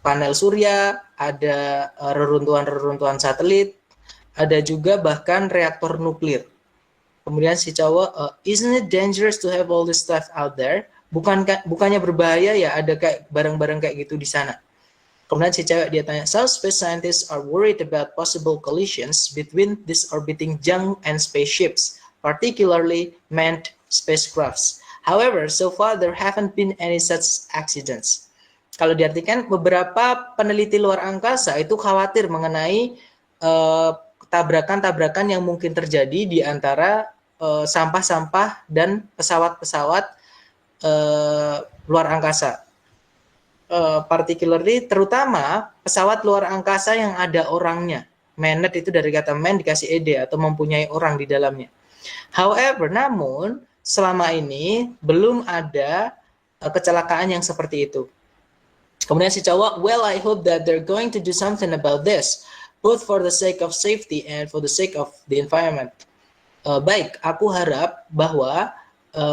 panel surya, ada reruntuhan-reruntuhan satelit, ada juga bahkan reaktor nuklir. Kemudian si cowok, isn't it dangerous to have all this stuff out there? Bukannya berbahaya ya ada kayak barang-barang kayak gitu di sana. Kemudian si cewek dia tanya, some space scientists are worried about possible collisions between this orbiting junk and spaceships, particularly manned spacecrafts. However, so far there haven't been any such accidents. Kalau diartikan, beberapa peneliti luar angkasa itu khawatir mengenai tabrakan-tabrakan yang mungkin terjadi di antara sampah-sampah dan pesawat-pesawat luar angkasa. Particularly, terutama pesawat luar angkasa yang ada orangnya. Manned itu dari kata man dikasih ed atau mempunyai orang di dalamnya. However, namun selama ini belum ada kecelakaan yang seperti itu. Kemudian si cowok, well, I hope that they're going to do something about this, both for the sake of safety and for the sake of the environment. Baik, aku harap bahwa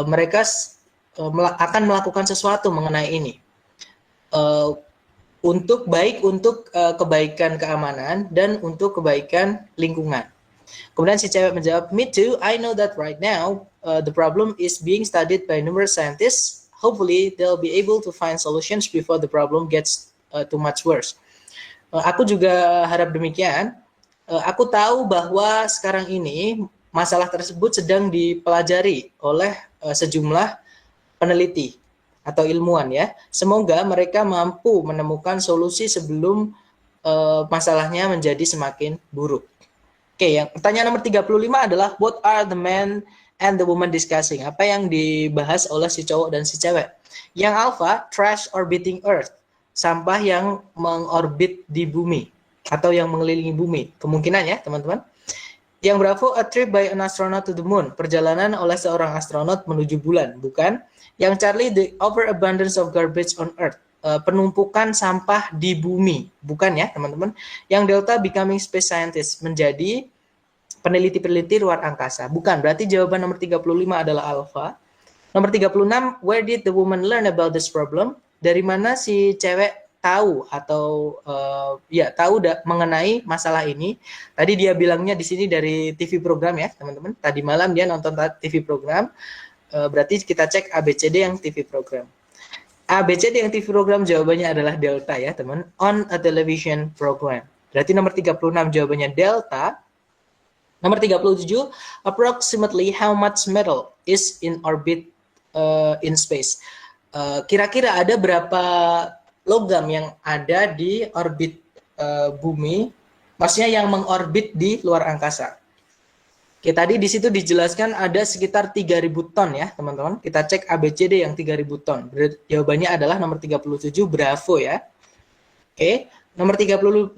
mereka akan melakukan sesuatu mengenai ini. Untuk kebaikan keamanan dan untuk kebaikan lingkungan. Kemudian si cewek menjawab, me too, I know that right now the problem is being studied by numerous scientists. Hopefully they'll be able to find solutions before the problem gets too much worse. Aku juga harap demikian. Aku tahu bahwa sekarang ini masalah tersebut sedang dipelajari oleh sejumlah peneliti atau ilmuwan ya. Semoga mereka mampu menemukan solusi sebelum masalahnya menjadi semakin buruk. Oke, yang pertanyaan nomor 35 adalah what are the men and the woman discussing? Apa yang dibahas oleh si cowok dan si cewek? Yang alpha, trash orbiting earth. Sampah yang mengorbit di bumi atau yang mengelilingi bumi. Kemungkinan ya, teman-teman. Yang bravo, a trip by an astronaut to the moon. Perjalanan oleh seorang astronot menuju bulan, bukan? Yang Charlie, the overabundance of garbage on earth. Penumpukan sampah di bumi, bukan ya teman-teman. Yang Delta, becoming space scientist, menjadi peneliti-peneliti luar angkasa, bukan. Berarti jawaban nomor 35 adalah alpha. Nomor 36, where did the woman learn about this problem? Dari mana si cewek tahu atau mengenai masalah ini? Tadi dia bilangnya di sini dari TV program ya teman-teman. Tadi malam dia nonton TV program. Berarti kita cek ABCD yang TV program. ABCD yang TV program jawabannya adalah Delta ya teman. On a television program. Berarti nomor 36 jawabannya Delta. Nomor 37, approximately how much metal is in orbit in space. Kira-kira ada berapa logam yang ada di orbit bumi, maksudnya yang mengorbit di luar angkasa. Oke, tadi di situ dijelaskan ada sekitar 3.000 ton ya, teman-teman. Kita cek ABCD yang 3.000 ton. Jawabannya adalah nomor 37, bravo ya. Oke, nomor 38,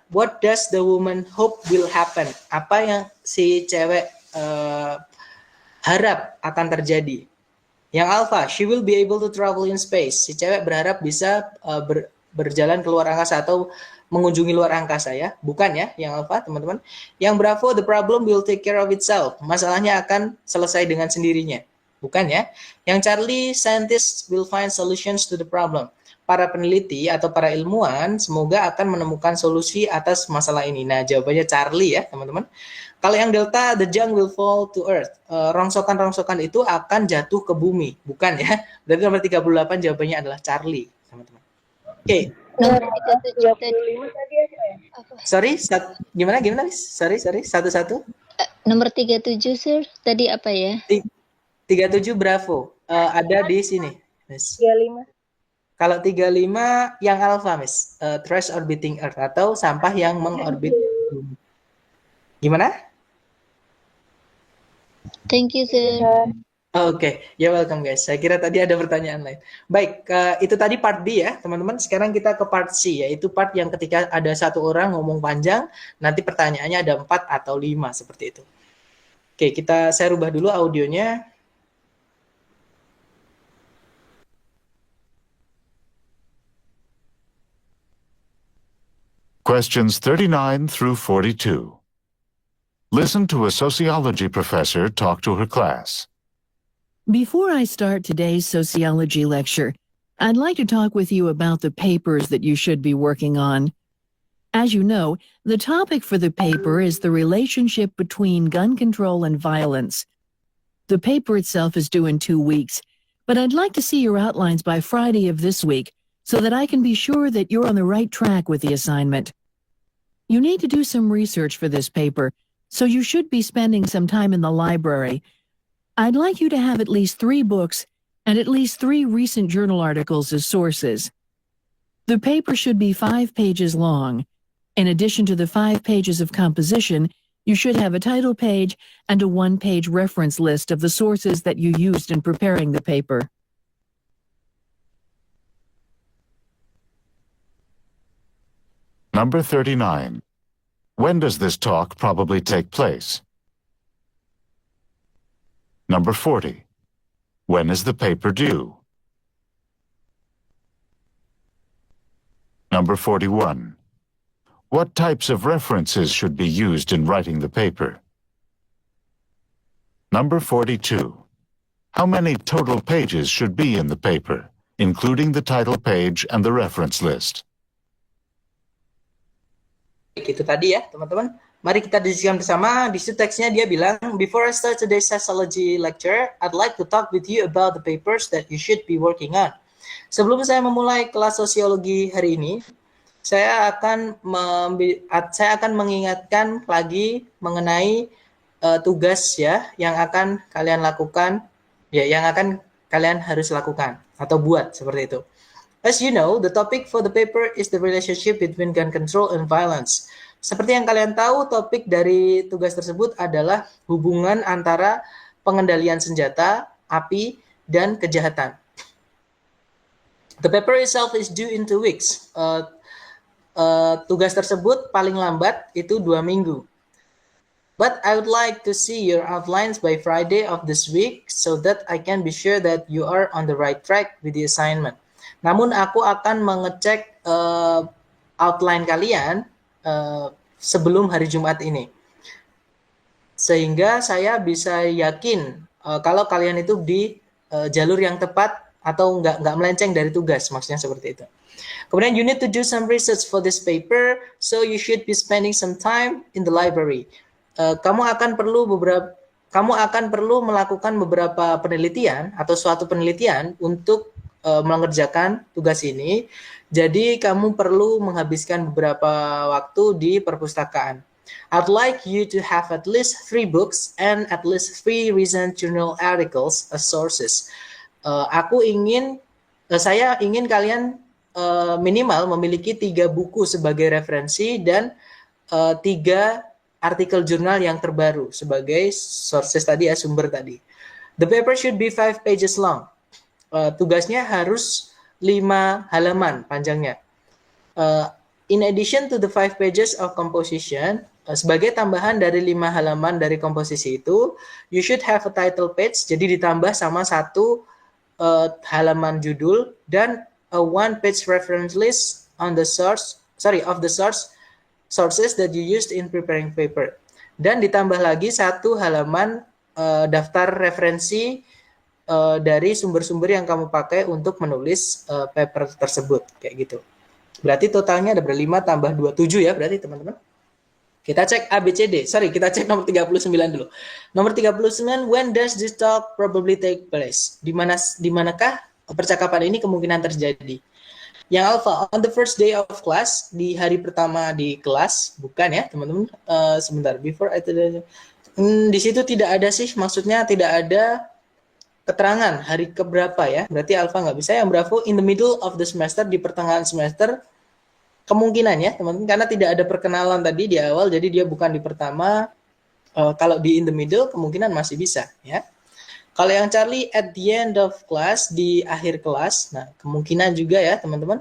what does the woman hope will happen? Apa yang si cewek harap akan terjadi? Yang alpha, she will be able to travel in space. Si cewek berharap bisa berjalan ke luar angkasa atau mengunjungi luar angkasa ya, bukan ya yang alpha teman-teman. Yang bravo, the problem will take care of itself. Masalahnya akan selesai dengan sendirinya, bukan ya. Yang Charlie, scientists will find solutions to the problem. Para peneliti atau para ilmuwan semoga akan menemukan solusi atas masalah ini. Nah jawabannya Charlie ya teman-teman. Kalau yang Delta, the junk will fall to earth. Rongsokan-rongsokan itu akan jatuh ke bumi, bukan ya. Berarti nomor 38 jawabannya adalah Charlie teman-teman. Oke. Nomor 37 tadi apa? Sorry, gimana? Sorry, satu-satu. Nomor 37 sir, tadi apa ya? 37 Bravo. Ada di sini, Miss. 35. Kalau 35 yang alpha, Miss. Trash orbiting Earth atau sampah yang mengorbit bumi. Gimana? Thank you, sir. Oke, you're welcome guys. Saya kira tadi ada pertanyaan lain. Baik, itu tadi part B ya, teman-teman. Sekarang kita ke part C, yaitu part yang ketika ada satu orang ngomong panjang, nanti pertanyaannya ada 4 atau 5 seperti itu. Oke, saya rubah dulu audionya. Questions 39 through 42. Listen to a sociology professor talk to her class. Before I start today's sociology lecture, I'd like to talk with you about the papers that you should be working on. As you know, the topic for the paper is the relationship between gun control and violence. The paper itself is due in 2 weeks, but I'd like to see your outlines by Friday of this week so that I can be sure that you're on the right track with the assignment. You need to do some research for this paper, so you should be spending some time in the library. I'd like you to have at least 3 books and at least 3 recent journal articles as sources. The paper should be 5 pages long. In addition to the 5 pages of composition, you should have a title page and a 1-page reference list of the sources that you used in preparing the paper. Number 39. When does this talk probably take place? Number 40. When is the paper due? Number 41. What types of references should be used in writing the paper? Number 42. How many total pages should be in the paper, including the title page and the reference list? Itu tadi ya, teman-teman. Mari kita diskusikan bersama. Di situ teksnya dia bilang, before I start today's sociology lecture, I'd like to talk with you about the papers that you should be working on. Sebelum saya memulai kelas sosiologi hari ini, saya akan mengingatkan lagi mengenai tugas ya yang akan kalian lakukan, ya yang akan kalian harus lakukan atau buat seperti itu. As you know, the topic for the paper is the relationship between gun control and violence. Seperti yang kalian tahu, topik dari tugas tersebut adalah hubungan antara pengendalian senjata, api, dan kejahatan. The paper itself is due in 2 weeks. Tugas tersebut paling lambat itu 2 minggu. But I would like to see your outlines by Friday of this week so that I can be sure that you are on the right track with the assignment. Namun aku akan mengecek outline kalian sebelum hari Jumat ini. Sehingga saya bisa yakin kalau kalian itu di jalur yang tepat atau nggak melenceng dari tugas, maksudnya seperti itu. Kemudian you need to do some research for this paper, so you should be spending some time in the library. Kamu akan perlu melakukan beberapa penelitian atau suatu penelitian untuk mengerjakan tugas ini. Jadi kamu perlu menghabiskan beberapa waktu di perpustakaan. I'd like you to have at least 3 books and at least 3 recent journal articles as sources. Saya ingin kalian minimal memiliki 3 buku sebagai referensi dan 3 artikel jurnal yang terbaru sebagai sources tadi ya, sumber tadi. The paper should be 5 pages long. Tugasnya harus 5 halaman panjangnya. In addition to the 5 pages of composition, sebagai tambahan dari 5 halaman dari komposisi itu, you should have a title page, jadi ditambah sama 1 halaman judul dan a 1-page reference list on the sources that you used in preparing paper. Dan ditambah lagi 1 halaman daftar referensi dari sumber-sumber yang kamu pakai untuk menulis paper tersebut, kayak gitu. Berarti totalnya ada 5 tambah 27 ya, berarti teman-teman. Kita cek ABCD. Kita cek nomor 39 dulu. Nomor 39, when does this talk probably take place? Di manakah percakapan ini kemungkinan terjadi? Yang alpha, on the first day of class, di hari pertama di kelas, bukan ya teman-teman. Sebentar, before I di situ tidak ada sih, maksudnya tidak ada keterangan hari keberapa ya. Berarti alpha nggak bisa. Yang Bravo in the middle of the semester, di pertengahan semester. Kemungkinan ya teman-teman, karena tidak ada perkenalan tadi di awal, jadi dia bukan di pertama. Kalau di in the middle kemungkinan masih bisa ya. Kalau yang Charlie at the end of class, di akhir kelas, nah kemungkinan juga ya teman-teman.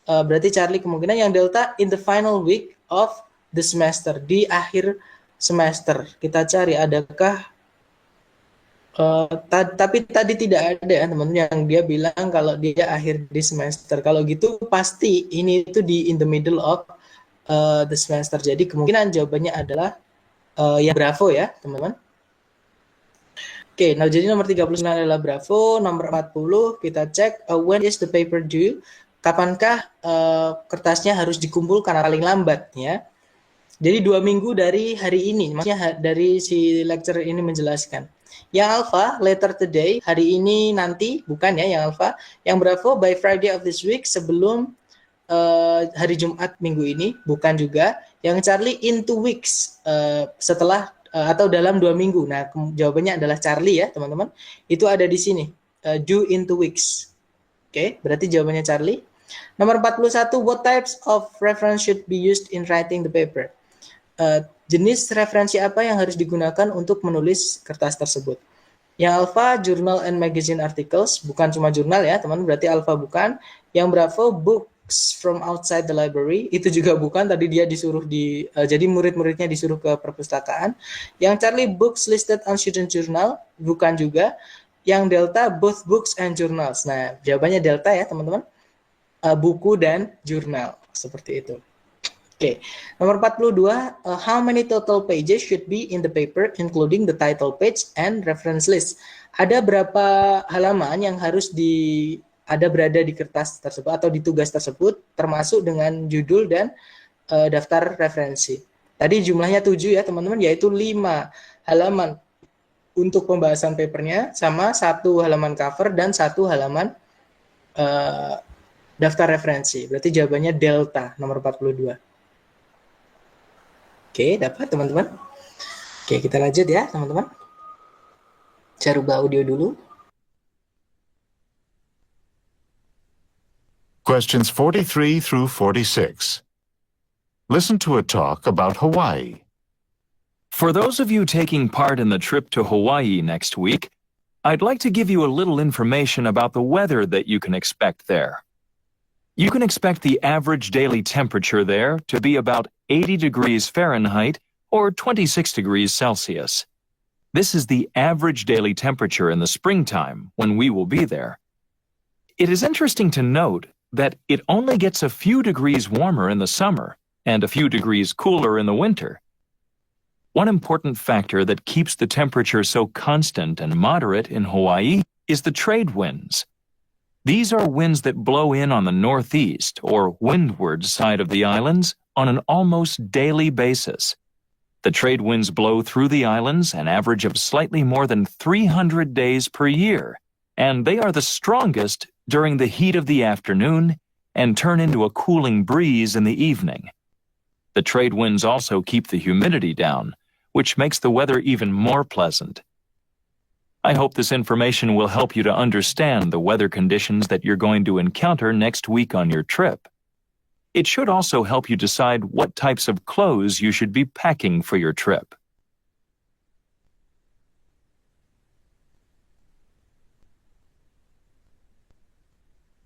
Berarti Charlie kemungkinan. Yang Delta in the final week of the semester, di akhir semester. Kita cari adakah tapi tadi tidak ada ya teman-teman yang dia bilang kalau dia akhir di semester. Kalau gitu pasti ini itu di in the middle of the semester. Jadi kemungkinan jawabannya adalah yang Bravo ya teman-teman. Oke, nah jadi nomor 39 adalah Bravo. Nomor 40 kita cek when is the paper due? Kapankah kertasnya harus dikumpulkan paling lambat ya? Jadi 2 minggu dari hari ini, maksudnya dari si lecturer ini menjelaskan. Yang Alpha, later today, hari ini nanti, bukan ya yang Alpha. Yang Bravo, by Friday of this week, sebelum hari Jumat minggu ini, bukan juga. Yang Charlie, in 2 weeks, setelah atau dalam 2 minggu. Nah, jawabannya adalah Charlie ya teman-teman. Itu ada di sini, due in 2 weeks. Oke, berarti jawabannya Charlie. Nomor 41, what types of reference should be used in writing the paper? Jenis referensi apa yang harus digunakan untuk menulis kertas tersebut? Yang Alpha, journal and magazine articles, bukan cuma jurnal ya teman, berarti Alpha bukan. Yang Bravo, books from outside the library, itu juga bukan, tadi dia disuruh jadi murid-muridnya disuruh ke perpustakaan. Yang Charlie, books listed on student journal, bukan juga. Yang Delta, both books and journals. Nah, jawabannya Delta ya teman-teman, buku dan jurnal, seperti itu. Oke, nomor 42, how many total pages should be in the paper including the title page and reference list? Ada berapa halaman yang harus berada di kertas tersebut atau di tugas tersebut, termasuk dengan judul dan daftar referensi. Tadi jumlahnya 7 ya teman-teman, yaitu 5 halaman untuk pembahasan papernya, sama 1 halaman cover dan 1 halaman daftar referensi. Berarti jawabannya Delta, nomor 42. Oke, dapat teman-teman. Oke, kita lanjut ya teman-teman. Saya rubah audio dulu. Questions 43 through 46. Listen to a talk about Hawaii. For those of you taking part in the trip to Hawaii next week, I'd like to give you a little information about the weather that you can expect there. You can expect the average daily temperature there to be about 80 degrees Fahrenheit or 26 degrees Celsius. This is the average daily temperature in the springtime when we will be there. It is interesting to note that it only gets a few degrees warmer in the summer and a few degrees cooler in the winter. One important factor that keeps the temperature so constant and moderate in Hawaii is the trade winds. These are winds that blow in on the northeast or windward side of the islands on an almost daily basis. The trade winds blow through the islands an average of slightly more than 300 days per year, and they are the strongest during the heat of the afternoon and turn into a cooling breeze in the evening. The trade winds also keep the humidity down, which makes the weather even more pleasant. I hope this information will help you to understand the weather conditions that you're going to encounter next week on your trip. It should also help you decide what types of clothes you should be packing for your trip.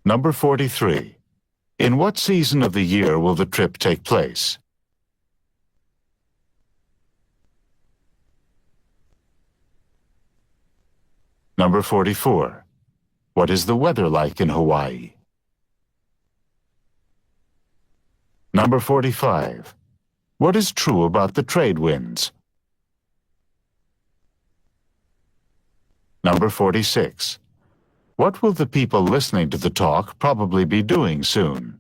Number 43. In what season of the year will the trip take place? Number 44. What is the weather like in Hawaii? Number 45. What is true about the trade winds? Number 46. What will the people listening to the talk probably be doing soon?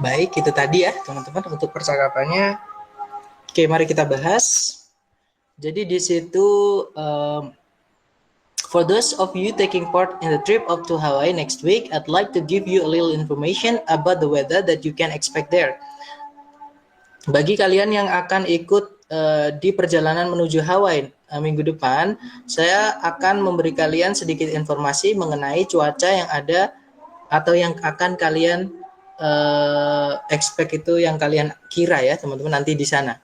Baik, itu tadi ya teman-teman untuk percakapannya. Oke, mari kita bahas. Jadi di situ, for those of you taking part in the trip up to Hawaii next week, I'd like to give you a little information about the weather that you can expect there. Bagi kalian yang akan ikut di perjalanan menuju Hawaii minggu depan, saya akan memberi kalian sedikit informasi mengenai cuaca yang ada atau yang akan kalian expect, itu yang kalian kira ya teman-teman nanti di sana.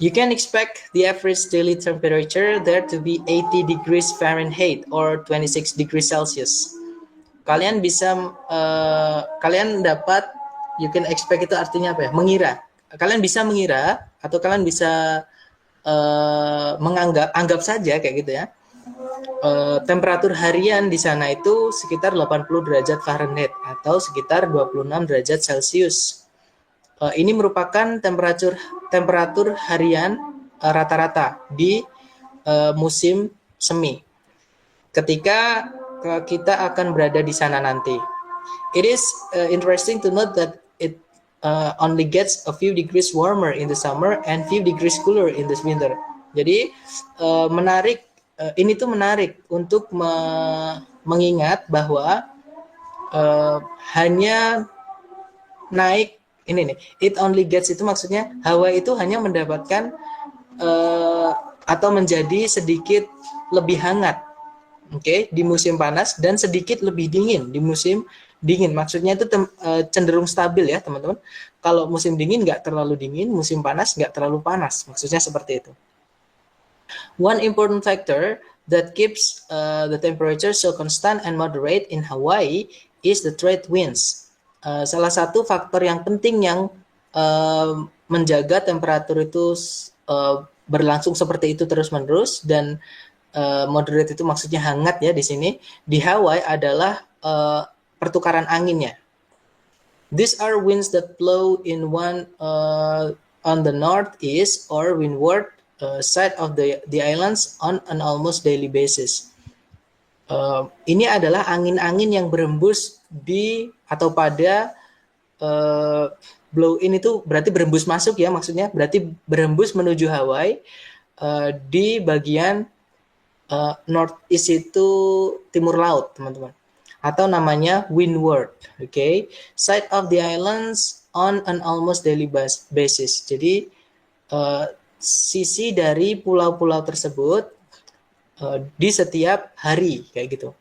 You can expect the average daily temperature there to be 80 degrees Fahrenheit or 26 degrees Celsius. Kalian bisa, kalian dapat, you can expect itu artinya apa ya? Mengira. Kalian bisa mengira atau kalian bisa anggap saja kayak gitu ya. Temperatur harian di sana itu sekitar 80 derajat Fahrenheit atau sekitar 26 derajat Celcius. Ini merupakan temperatur harian rata-rata di musim semi. Ketika kita akan berada di sana nanti. It is interesting to note that it only gets a few degrees warmer in the summer and few degrees cooler in the winter. Jadi menarik, ini tuh menarik untuk mengingat bahwa hanya naik ini nih, it only gets itu maksudnya Hawaii itu hanya mendapatkan atau menjadi sedikit lebih hangat, oke, di musim panas dan sedikit lebih dingin di musim dingin. Maksudnya itu cenderung stabil ya teman-teman. Kalau musim dingin nggak terlalu dingin, musim panas nggak terlalu panas. Maksudnya seperti itu. One important factor that keeps the temperature so constant and moderate in Hawaii is the trade winds. Salah satu faktor yang penting yang menjaga temperatur itu berlangsung seperti itu terus-menerus dan moderate itu maksudnya hangat ya di sini di Hawaii adalah pertukaran anginnya. These are winds that blow in one on the northeast or windward side of the islands on an almost daily basis. Ini adalah angin-angin yang berembus di atau pada blow in itu berarti berembus masuk ya, maksudnya berarti berembus menuju Hawaii di bagian northeast itu timur laut teman-teman, atau namanya windward, okay, side of the islands on an almost daily basis. Jadi sisi dari pulau-pulau tersebut di setiap hari kayak gitu.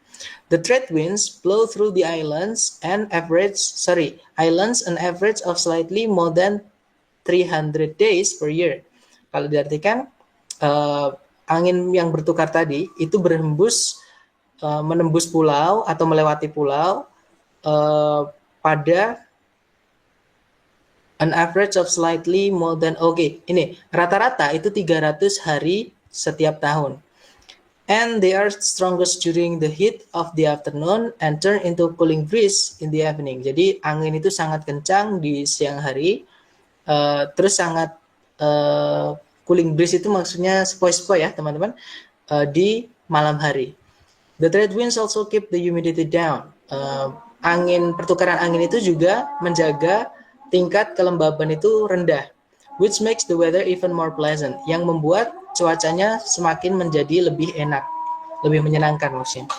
The trade winds blow through the islands and average of slightly more than 300 days per year. Kalau diartikan angin yang bertukar tadi itu berhembus menembus pulau atau melewati pulau pada an average of slightly more than, ini rata-rata itu 300 hari setiap tahun. And they are strongest during the heat of the afternoon and turn into cooling breeze in the evening. Jadi angin itu sangat kencang di siang hari, terus sangat cooling breeze itu maksudnya sepoi-sepoi ya teman-teman, di malam hari. The trade winds also keep the humidity down. Pertukaran angin itu juga menjaga tingkat kelembaban itu rendah, which makes the weather even more pleasant, yang membuat cuacanya semakin menjadi lebih enak, lebih menyenangkan maksudnya.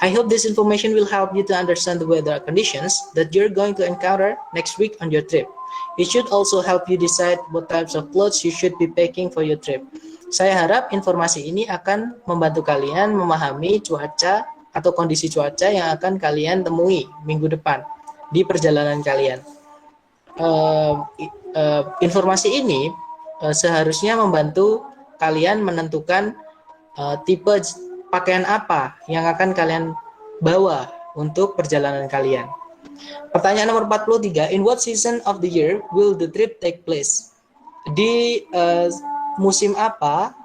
I hope this information will help you to understand the weather conditions that you're going to encounter next week on your trip. It should also help you decide what types of clothes you should be packing for your trip. Saya harap informasi ini akan membantu kalian memahami cuaca atau kondisi cuaca yang akan kalian temui minggu depan di perjalanan kalian. Informasi ini seharusnya membantu kalian menentukan tipe pakaian apa yang akan kalian bawa untuk perjalanan kalian. Pertanyaan nomor 43, in what season of the year will the trip take place? Di musim apa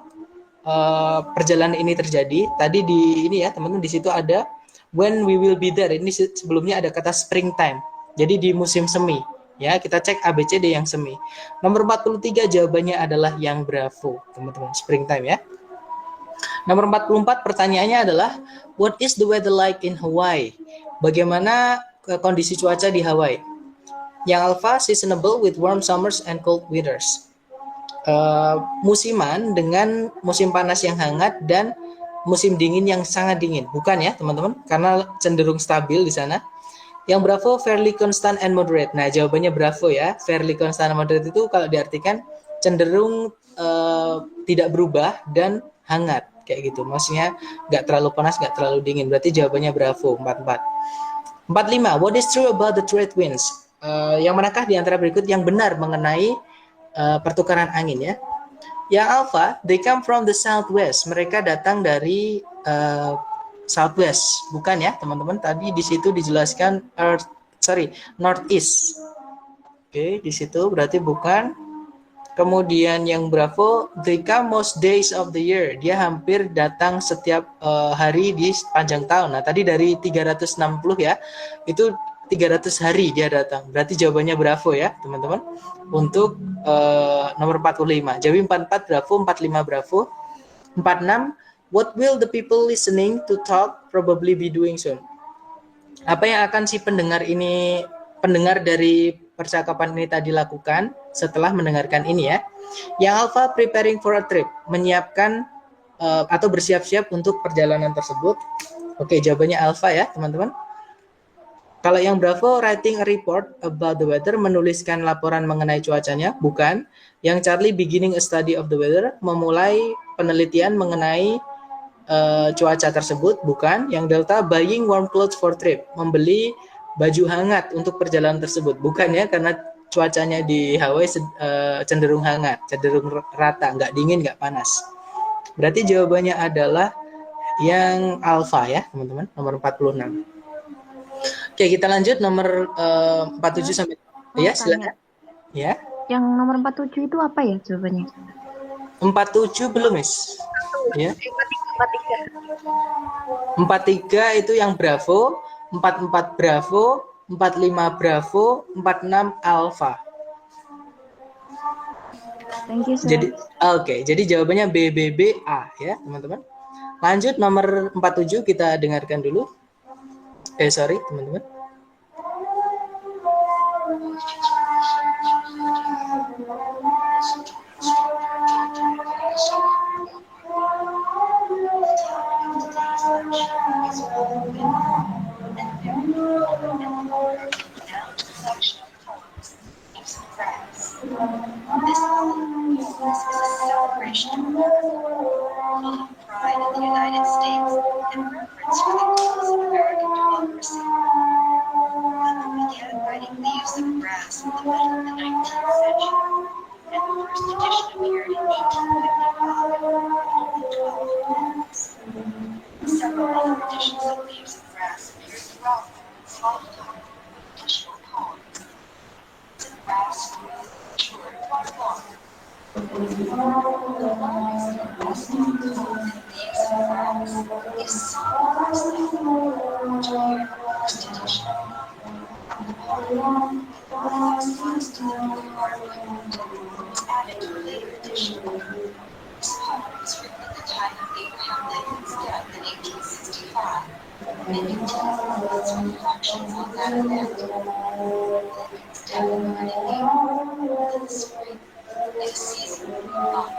perjalanan ini terjadi? Tadi di ini ya teman-teman, di situ ada when we will be there. Ini sebelumnya ada kata springtime. Jadi di musim semi. Ya, kita cek ABCD yang semi. Nomor 43 jawabannya adalah yang Bravo, teman-teman, springtime ya. Nomor 44 pertanyaannya adalah what is the weather like in Hawaii? Bagaimana kondisi cuaca di Hawaii? Yang alpha, seasonable with warm summers and cold winters. Musiman dengan musim panas yang hangat dan musim dingin yang sangat dingin. Bukan ya, teman-teman, karena cenderung stabil di sana. Yang Bravo, fairly constant and moderate. Nah, jawabannya Bravo ya. Fairly constant and moderate itu kalau diartikan cenderung tidak berubah dan hangat kayak gitu. Maksudnya nggak terlalu panas, nggak terlalu dingin. Berarti jawabannya Bravo 44. 45. What is true about the trade winds? Yang manakah di antara berikut yang benar mengenai pertukaran angin ya? Yang Alpha, they come from the southwest. Mereka datang dari southwest, bukan ya teman-teman? Tadi di situ dijelaskan northeast. Oke, di situ berarti bukan. Kemudian yang Bravo, they come most days of the year. Dia hampir datang setiap hari di sepanjang tahun. Nah, tadi dari 360 ya, itu 300 hari dia datang. Berarti jawabannya Bravo ya, teman-teman. Untuk nomor 45. Jadi 44 Bravo, 45 Bravo. 46, what will the people listening to talk probably be doing soon? Apa yang akan si pendengar dari percakapan ini tadi lakukan setelah mendengarkan ini ya. Yang Alpha, preparing for a trip, menyiapkan atau bersiap-siap untuk perjalanan tersebut. Oke, jawabannya Alpha ya teman-teman. Kalau yang Bravo, writing a report about the weather, menuliskan laporan mengenai cuacanya, bukan. Yang Charlie, beginning a study of the weather, memulai penelitian mengenai cuaca tersebut, bukan. Yang Delta, buying warm clothes for trip, membeli baju hangat untuk perjalanan tersebut, bukan ya, karena cuacanya di Hawaii cenderung hangat, cenderung rata, nggak dingin, nggak panas. Berarti jawabannya adalah yang Alpha ya teman-teman, nomor 46. Oke, kita lanjut nomor 47 sampai ya, silakan. Ya. Yang nomor 47 itu apa ya jawabannya? 47 belum, Miss. Ya. 43 itu yang Bravo, 44 Bravo, 45 Bravo, 46 Alpha. Thank you, sir. Jadi jadi jawabannya BBBA ya, teman-teman. Lanjut nomor 47 kita dengarkan dulu. Sorry, teman-teman. This is a celebration full of pride in the United States and reverence for the cause of American democracy. People began writing leaves of grass in the middle of the 19th century, and the first edition appeared in 1855, only 12 poems. Several other editions of Leaves of Grass appeared throughout small talk, additional poems. The grass grew, matured, and formed. Leaves of Grass is summarized which appeared in the first edition. The poem, the last to the compartment, was added to a later edition. This poem was written at the time of Abraham Lincoln's death in 1865, and it contains its reflections on that event. Lincoln's death occurred in April, in the spring, in a season of love.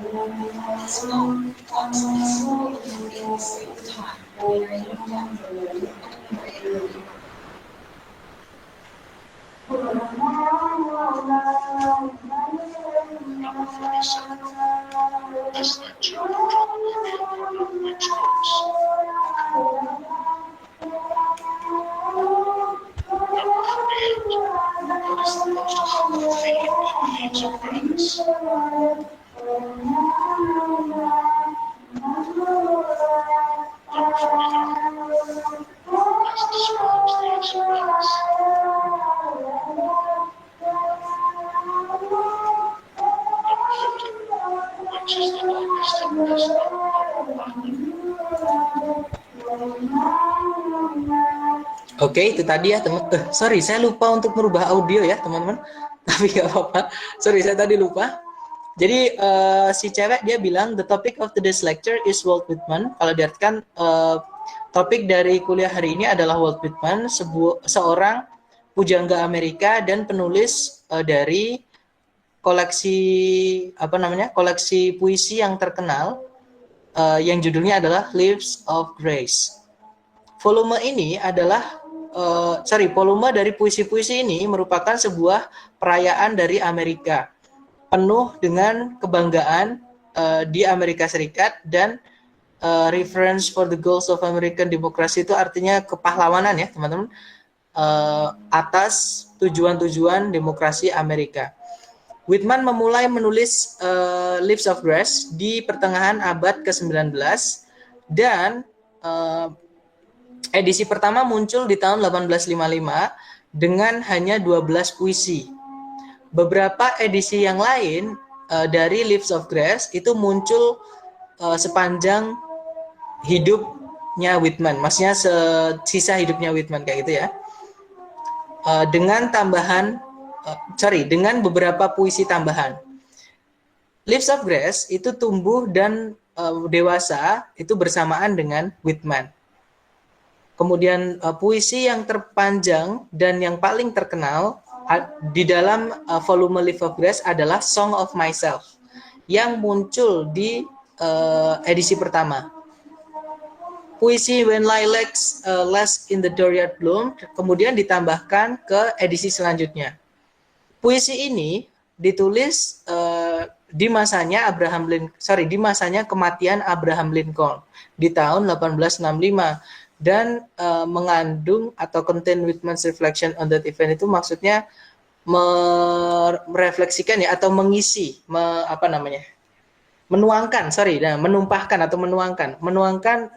This poem reflects this in the same time period of death and period of Number 47. This lecture will draw which course. Number 48. What is the most common theme in Leaves of Grass? Number 49. This describes Leaves of Grass. Which is the longest and best Oke, itu tadi ya teman. Sorry, saya lupa untuk merubah audio ya teman-teman. Tapi nggak apa-apa. Sorry, saya tadi lupa. Jadi si cewek dia bilang the topic of today's lecture is Walt Whitman. Kalau diartikan topik dari kuliah hari ini adalah Walt Whitman, seorang pujangga Amerika dan penulis dari koleksi puisi yang terkenal yang judulnya adalah Leaves of Grass. Volume ini adalah volume dari puisi-puisi ini merupakan sebuah perayaan dari Amerika penuh dengan kebanggaan di Amerika Serikat, dan reference for the goals of American democracy itu artinya kepahlawanan ya teman-teman, atas tujuan-tujuan demokrasi Amerika. Whitman memulai menulis Leaves of Grass di pertengahan abad ke-19 dan edisi pertama muncul di tahun 1855 dengan hanya 12 puisi. Beberapa edisi yang lain dari Leaves of Grass itu muncul sepanjang hidupnya Whitman, maksudnya sisa hidupnya Whitman kayak gitu ya. Dengan beberapa puisi tambahan. Leaves of Grass itu tumbuh dan dewasa itu bersamaan dengan Whitman. Kemudian puisi yang terpanjang dan yang paling terkenal di dalam volume Leaves of Grass adalah Song of Myself yang muncul di edisi pertama. Puisi When Lilacs Last in the Dooryard Bloom kemudian ditambahkan ke edisi selanjutnya. Puisi ini ditulis di masanya di masanya kematian Abraham Lincoln di tahun 1865 dan mengandung atau contain Whitman's reflection on that event itu maksudnya merefleksikan ya atau mengisi menuangkan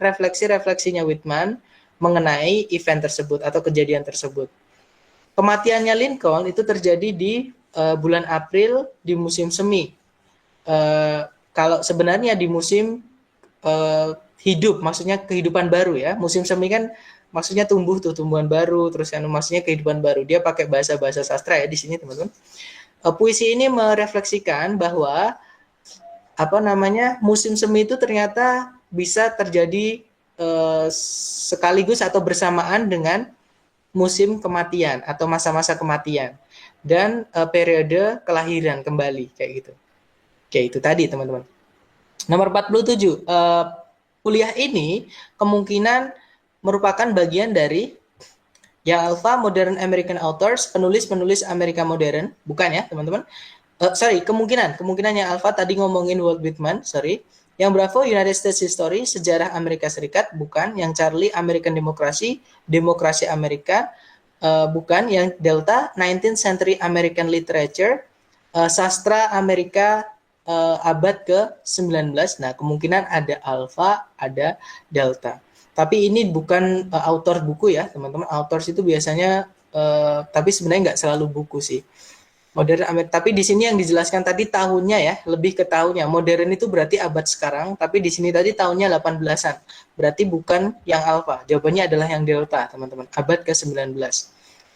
refleksi-refleksinya Whitman mengenai event tersebut atau kejadian tersebut. Kematiannya Lincoln itu terjadi di bulan April di musim semi. Kalau sebenarnya di musim hidup, maksudnya kehidupan baru ya. Musim semi kan maksudnya tumbuhan baru, terus kan maksudnya kehidupan baru. Dia pakai bahasa-bahasa sastra ya di sini teman-teman. Puisi ini merefleksikan bahwa musim semi itu ternyata bisa terjadi sekaligus atau bersamaan dengan musim kematian atau masa-masa kematian dan periode kelahiran kembali kayak gitu. Kayak itu tadi teman-teman. Nomor 47, kuliah ini kemungkinan merupakan bagian dari yang alpha modern American authors, penulis-penulis Amerika modern, bukan ya teman-teman? Kemungkinan yang alpha tadi ngomongin Walt Whitman, Yang Bravo United States History, sejarah Amerika Serikat, bukan. Yang Charlie American Democracy, demokrasi Amerika, bukan. Yang Delta 19th Century American Literature, sastra Amerika abad ke-19. Nah, kemungkinan ada alpha, ada delta. Tapi ini bukan author buku ya, teman-teman. Authors itu biasanya, tapi sebenarnya nggak selalu buku sih. Modern Amerika, tapi di sini yang dijelaskan tadi tahunnya ya, lebih ke tahunnya. Modern itu berarti abad sekarang, tapi di sini tadi tahunnya 18-an. Berarti bukan yang alpha. Jawabannya adalah yang delta, teman-teman. Abad ke-19.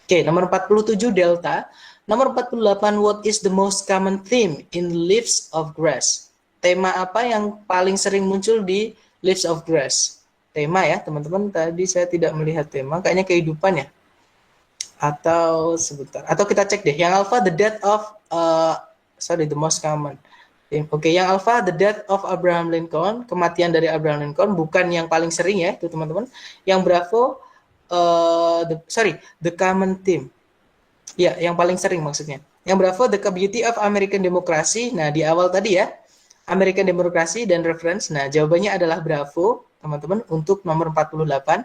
Oke, nomor 47 delta. Nomor 48, what is the most common theme in Leaves of Grass? Tema apa yang paling sering muncul di Leaves of Grass? Tema ya, teman-teman. Tadi saya tidak melihat tema, kayaknya kehidupan ya. Atau sebentar, atau kita cek deh yang alpha the death of the most common. Oke, yang alpha the death of Abraham Lincoln, kematian dari Abraham Lincoln, bukan yang paling sering ya itu teman-teman. Yang Bravo the common theme. Ya, yang paling sering maksudnya. Yang Bravo the beauty of American democracy. Nah, di awal tadi ya, American democracy dan reference. Nah, jawabannya adalah Bravo, teman-teman, untuk nomor 48.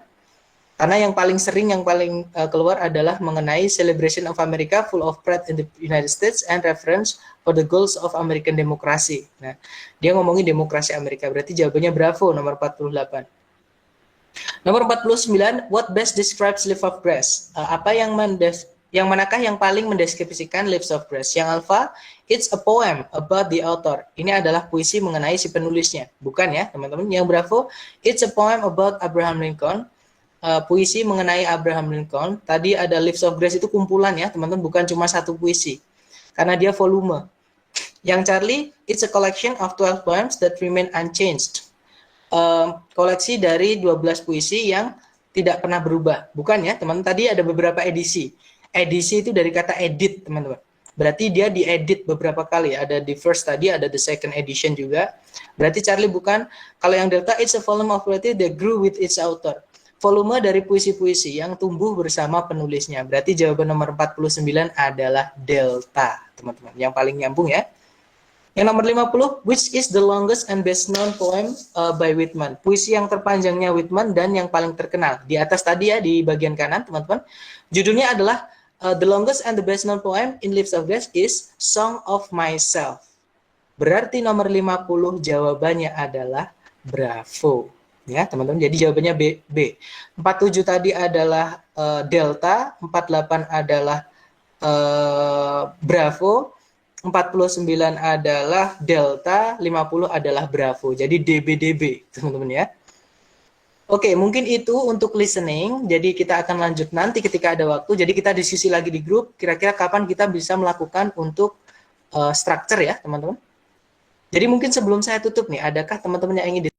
Karena yang paling sering, yang paling keluar adalah mengenai Celebration of America, full of pride in the United States, and reference for the goals of American democracy. Nah, dia ngomongin demokrasi Amerika, berarti jawabannya Bravo, nomor 48. Nomor 49, what best describes Leaves of Grass? Yang manakah yang paling mendeskripsikan Leaves of Grass? Yang alpha, it's a poem about the author. Ini adalah puisi mengenai si penulisnya. Bukan ya, teman-teman. Yang Bravo, it's a poem about Abraham Lincoln. Puisi mengenai Abraham Lincoln. Tadi ada Leaves of Grass itu kumpulan ya, teman-teman, bukan cuma satu puisi. Karena dia volume. Yang Charlie, it's a collection of 12 poems that remain unchanged. Koleksi dari 12 puisi yang tidak pernah berubah. Bukan ya, teman-teman. Tadi ada beberapa edisi. Edisi itu dari kata edit, teman-teman. Berarti dia diedit beberapa kali. Ada the first tadi, ada the second edition juga. Berarti Charlie bukan. Kalau yang Delta, it's a volume of poetry that grew with its author. Volume dari puisi-puisi yang tumbuh bersama penulisnya. Berarti jawaban nomor 49 adalah delta, teman-teman. Yang paling nyambung ya. Yang nomor 50, which is the longest and best known poem by Whitman? Puisi yang terpanjangnya Whitman dan yang paling terkenal. Di atas tadi ya, di bagian kanan, teman-teman. Judulnya adalah the longest and the best known poem in Leaves of Grass is Song of Myself. Berarti nomor 50 jawabannya adalah bravo. Ya, teman-teman. Jadi jawabannya B. 47 tadi adalah delta, 48 adalah bravo, 49 adalah delta, 50 adalah bravo. Jadi DB, teman-teman ya. Oke, mungkin itu untuk listening. Jadi kita akan lanjut nanti ketika ada waktu. Jadi kita diskusi lagi di grup, kira-kira kapan kita bisa melakukan untuk structure ya, teman-teman. Jadi mungkin sebelum saya tutup nih, adakah teman-teman yang ingin